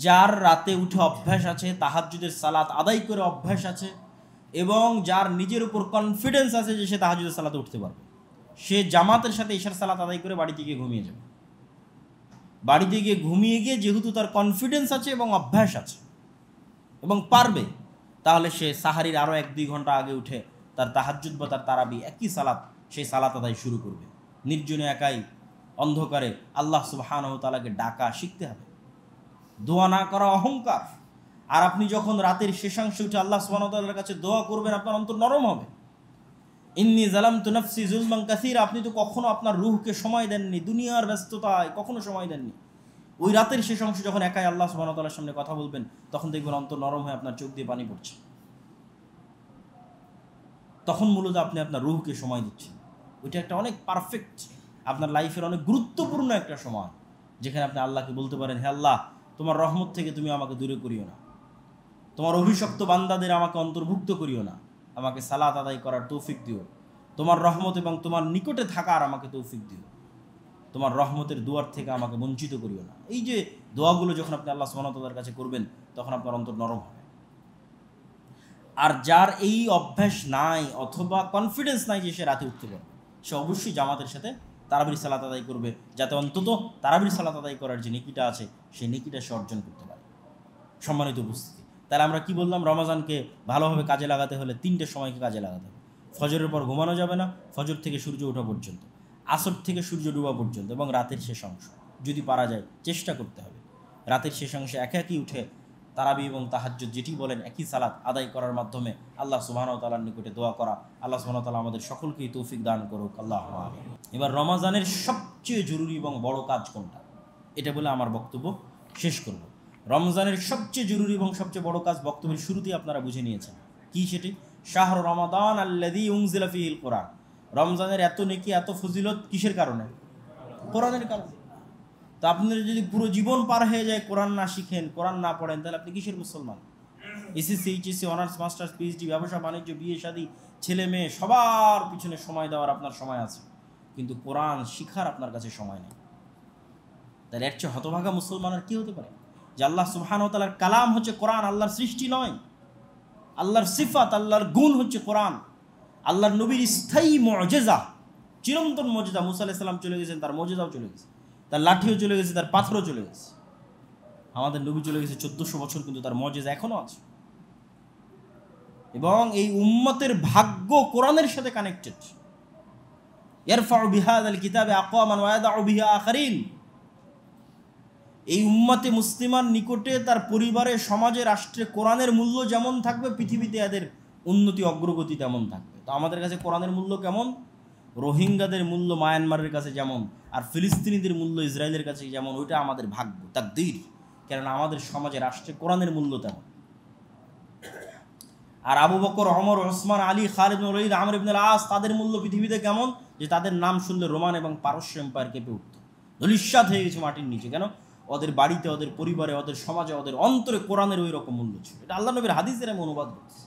যার রাতে উঠে অভ্যাস আছে, তাহাজ্জুদের সালাত আদায় করে অভ্যাস আছে, এবং যার নিজের উপর কনফিডেন্স আছে যে সে তাহাজ্জুদের সালাতে উঠতে পারবে, সে জামাতের সাথে এশার সালাত আদায় করে বাড়িতে গিয়ে ঘুমিয়ে যাবে। বাড়িতে গিয়ে ঘুমিয়ে গিয়ে যেহেতু তার কনফিডেন্স আছে এবং অভ্যাস আছে এবং পারবে, তাহলে সে সাহারির আরও 1-2 ঘন্টা আগে উঠে তার তাহাজ্জুদ বা তার তারাবি একই সালাত, সেই সালাত আদায় শুরু করবে। নির্জনে একাই অন্ধকারে আল্লাহ সুবহানাহু ওয়া তাআলাকে ডাকা শিখতে হবে। দোয়া না করা অহংকার। আর আপনি যখন রাতের শেষাংশে উঠে আল্লাহ সুবহানাহু ওয়া তাআলার কাছে দোয়া করবেন, আপনার অন্তর নরম হবে। ইন্নী যালামতু নাফসি যুলমান কাসীরা, আপনি তো কখনো আপনার রূহকে সময় দেননি, দুনিয়ার ব্যস্ততায় কখনো সময় দেননি। ওই রাতের শেষ অংশ যখন একাই আল্লাহ সুবহানাহু ওয়া তাআলার সামনে কথা বলবেন, তখন দেখবেন অন্তর নরম হয়ে আপনার চোখ দিয়ে পানি পড়ছে। তখন মূলত আপনি আপনার রূহকে সময় দিচ্ছেন। ওইটা একটা অনেক পারফেক্ট, আপনার লাইফের অনেক গুরুত্বপূর্ণ একটা সময়, যেখানে আপনি আল্লাহকে বলতে পারেন, হে আল্লাহ, তোমার রহমত থেকে তুমি আমাকে দূরে করিও না, তোমার অভিশপ্ত বান্দাদের আমাকে অন্তর্ভুক্ত করিও না, আমাকে সালাত আদায় করার তৌফিক দিও, তোমার রহমত এবং তোমার নিকটে থাকার আমাকে তৌফিক দিও, তোমার রহমতের দুয়ার থেকে আমাকে বঞ্চিত করিও না। এই যে দোয়াগুলো যখন আপনি আল্লাহ সুবহানাহু ওয়া তাআলার কাছে করবেন, তখন আপনার অন্তর নরম হবে। আর যার এই অভ্যাস নাই অথবা কনফিডেন্স নাই যে সে রাতে উঠতে পারবে, সে অবশ্যই জামাতের সাথে তারাবির সালাত আদায় করবে, যাতে অন্তত তারাবির সালাত আদায় করার যে নেকিটা আছে সেই নেকিটা সে অর্জন করতে পারে। সম্মানিত উপস্থিতি, তাহলে আমরা কি বললাম? রমজানকে ভালোভাবে কাজে লাগাতে হলে 3টে সময়কে কাজে লাগাতে হবে। ফজরের পর ঘুমানো যাবে না, ফজর থেকে সূর্য ওঠা পর্যন্ত, আসর থেকে সূর্য ডোবা পর্যন্ত, এবং রাতের শেষ অংশ যদি পারা যায় চেষ্টা করতে হবে রাতের শেষ অংশে একাকি উঠে তারাবি এবং তাহাজ্জুদ যেটি বলেন একই সালাত আদায় করার মাধ্যমে আল্লাহ সুবহানাহু ওয়া তাআলার নিকটে দোয়া করা। আল্লাহ সুবহানাহু ওয়া তাআলা আমাদের সকলকেই তৌফিক দান করুক, আল্লাহুম্মা আমিন। এবার রমজানের সবচেয়ে জরুরি এবং বড় কাজ কোনটা, এটা বলে আমার বক্তব্য শেষ করব। রমজানের সবচেয়ে জরুরি এবং সবচেয়ে বড় কাজ বক্তব্যের শুরুতেই আপনারা বুঝে নিয়েছেন। কি সেটি? শাহরু রমাদান আল্লাযী উনজিলা ফীহিল কুরআন। রমজানের এত নেকি, এত ফজিলত কিসের কারণে? কোরআনের কারণে। তো আপনার যদি পুরো জীবন পার হয়ে যায় কোরআন না শিখেন, কোরআন না পড়েন, তাহলে আপনি কিসের মুসলমান? SSC, HSC, honours, masters, PhD, ব্যবসা বাণিজ্য, বিয়ে শাদী, ছেলে মেয়ে সবার পিছনে সময় দেওয়ার আপনার সময় আছে, কিন্তু কোরআন শিখার আপনার কাছে সময় নেই। তাহলে এর চেয়ে হতভাগা মুসলমান আর কি হতে পারে? যে আল্লাহ সুবহানাহু ওয়া তাআলার কালাম হচ্ছে কোরআন, আল্লাহর সৃষ্টি নয়, আল্লাহর সিফাত, আল্লাহর গুণ হচ্ছে কোরআন, আল্লাহর নবীর স্থায়ী মুজিজা, চিরন্তন মুজিজা। মুসা আলাইহিস সালাম চলে গেছেন, তার মুজিজাও চলে গেছে, তার লাঠিও চলে গেছে, তার পাথরও চলে গেছে। আমাদের নবী চলে গেছে 1400 বছর, কিন্তু তার মুজিজা এখনো আছে। এবং এই উম্মতের ভাগ্য কোরআনের সাথে কানেক্টেড। ইয়ারফাউ বিহাযাল কিতাবি আকওয়ামান ওয়া ইয়াদউ বিহি আখারিন। এই উম্মতে মুসলিমার নিকটে তার পরিবারে, সমাজে, রাষ্ট্রে কোরআনের মূল্য যেমন থাকবে, পৃথিবীতে এদের উন্নতি অগ্রগতি তেমন থাকবে। তো আমাদের কাছে কোরআনের মূল্য কেমন? রোহিঙ্গাদের মূল্য মায়ানমারের কাছে যেমন, আর ফিলিস্তিনিদের মূল্য ইসরায়েলের কাছে যেমন, ওইটা আমাদের ভাগ্য, তাকদীর। কেননা আমাদের সমাজে, রাষ্ট্রে কোরআনের মূল্য তেমন। আর আবু বকর, ওমর, ওসমান, আলী, খালিদ ইবনে ওলীদ, আমর ইবনে আল-আস, তাদের মূল্য পৃথিবীতে কেমন? যে তাদের নাম শুনলে রোমান এবং পারস্য এম্পায়ার কেঁপে উঠত, ধূলিসাৎ হয়ে গেছে মাটির নিচে। কেন? ওদের বাড়িতে, ওদের পরিবারে, ওদের সমাজে, ওদের অন্তরে কোরআনের ওই রকম মূল্য ছিল। এটা আল্লাহ নবীর হাদিসের আমি অনুবাদ করছি।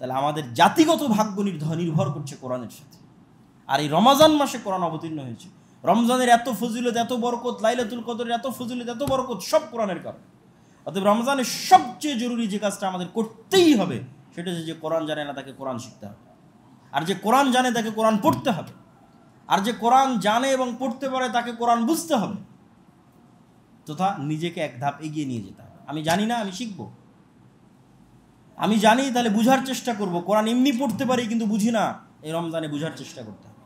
তাহলে আমাদের জাতিগত ভাগ্য নির্ভর করছে কোরআনের সাথে। আর এই রমজান মাসে কোরআন অবতীর্ণ হয়েছে। রমজানের এত ফজিলত, এত বরকত, লাইলাতুল কদরের এত ফজিলত, এত বরকত, সব কোরআনের কারণে। অতএব রমজানের সবচেয়ে জরুরি যে কাজটা আমাদের করতেই হবে, সেটা হচ্ছে যে কোরআন জানে না তাকে কোরআন শিখতে হবে, আর যে কোরআন জানে তাকে কোরআন পড়তে হবে, আর যে কোরআন জানে এবং পড়তে পারে তাকে কোরআন বুঝতে হবে, তথা নিজেকে এক ধাপ এগিয়ে নিয়ে যেতে হবে। আমি জানি না, আমি শিখব। আমি জানি, তাহলে বুঝার চেষ্টা করব। কোরআন এমনি পড়তে পারি কিন্তু বুঝি না, এই রমজানে বুঝার চেষ্টা করতে হবে।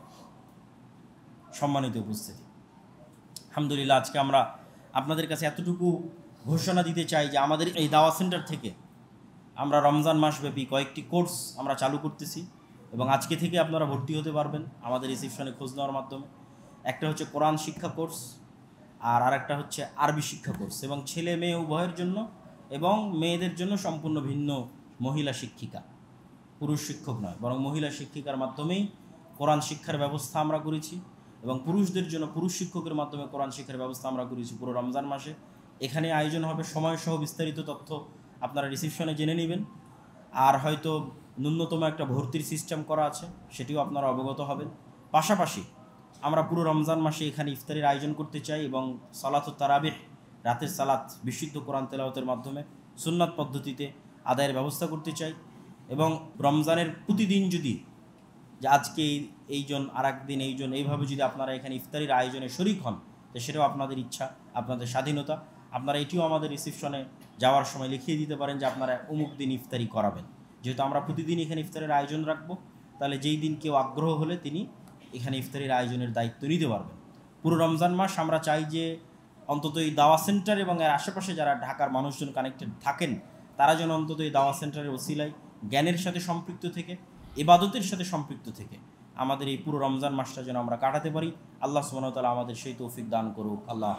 সম্মানিত উপস্থিতি, আলহামদুলিল্লাহ, আজকে আমরা আপনাদের কাছে এতটুকু ঘোষণা দিতে চাই যে আমাদের এই দাওয়া সেন্টার থেকে আমরা রমজান মাসব্যাপী কয়েকটি কোর্স আমরা চালু করতেছি, এবং আজকে থেকে আপনারা ভর্তি হতে পারবেন আমাদের রিসিপশনে খোঁজ নেওয়ার মাধ্যমে। একটা হচ্ছে কোরআন শিক্ষা কোর্স, আর আরেকটা হচ্ছে আরবি শিক্ষা কোর্স, এবং ছেলে মেয়ে উভয়ের জন্য এবং মেয়েদের জন্য সম্পূর্ণ ভিন্ন মহিলা শিক্ষিকা, পুরুষ শিক্ষক নয়, বরং মহিলা শিক্ষিকার মাধ্যমেই কোরআন শিক্ষার ব্যবস্থা আমরা করেছি এবং পুরুষদের জন্য পুরুষ শিক্ষকের মাধ্যমে কোরআন শিক্ষার ব্যবস্থা আমরা করেছি পুরো রমজান মাসে। এখানে আয়োজন হবে, সময়সহ বিস্তারিত তথ্য আপনারা রিসিপশনে জেনে নেবেন। আর হয়তো ন্যূনতম একটা ভর্তির সিস্টেম করা আছে, সেটিও আপনারা অবগত হবেন। পাশাপাশি আমরা পুরো রমজান মাসে এখানে ইফতারির আয়োজন করতে চাই এবং সালাতুত তারাবিহ, রাতের সালাত বিশুদ্ধ কোরআন তেলাওয়াতের মাধ্যমে সুন্নাত পদ্ধতিতে আদায়ের ব্যবস্থা করতে চাই। এবং রমজানের প্রতিদিন যদি যে আজকে এইজন আর একদিন এইজন, এইভাবে যদি আপনারা এখানে ইফতারির আয়োজনে শরিক হন, তো সেটাও আপনাদের ইচ্ছা, আপনাদের স্বাধীনতা। আপনারা এটিও আমাদের রিসিপশনে যাওয়ার সময় লিখিয়ে দিতে পারেন যে আপনারা অমুক দিন ইফতারি করাবেন। যেহেতু আমরা প্রতিদিন এখানে ইফতারের আয়োজন রাখবো, তাহলে যেই দিন কেউ আগ্রহ হলে তিনি এখানে ইফতারির আয়োজনের দায়িত্ব নিতে পারবেন। পুরো রমজান মাস আমরা চাই যে অন্তত এই দাওয়া সেন্টার এবং এর আশেপাশে যারা ঢাকার মানুষজন কানেক্টেড থাকেন, তারা যেন অন্তত এই দাওয়া সেন্টারের ওসিলায় জ্ঞানের সাথে সম্পৃক্ত থেকে, ইবাদতের সাথে সম্পৃক্ত থেকে আমাদের এই পুরো রমজান মাসটা যেন আমরা কাটাতে পারি। আল্লাহ সুবহানাহু ওয়া তাআলা আমাদের সেই তৌফিক দান করুক। আল্লাহ।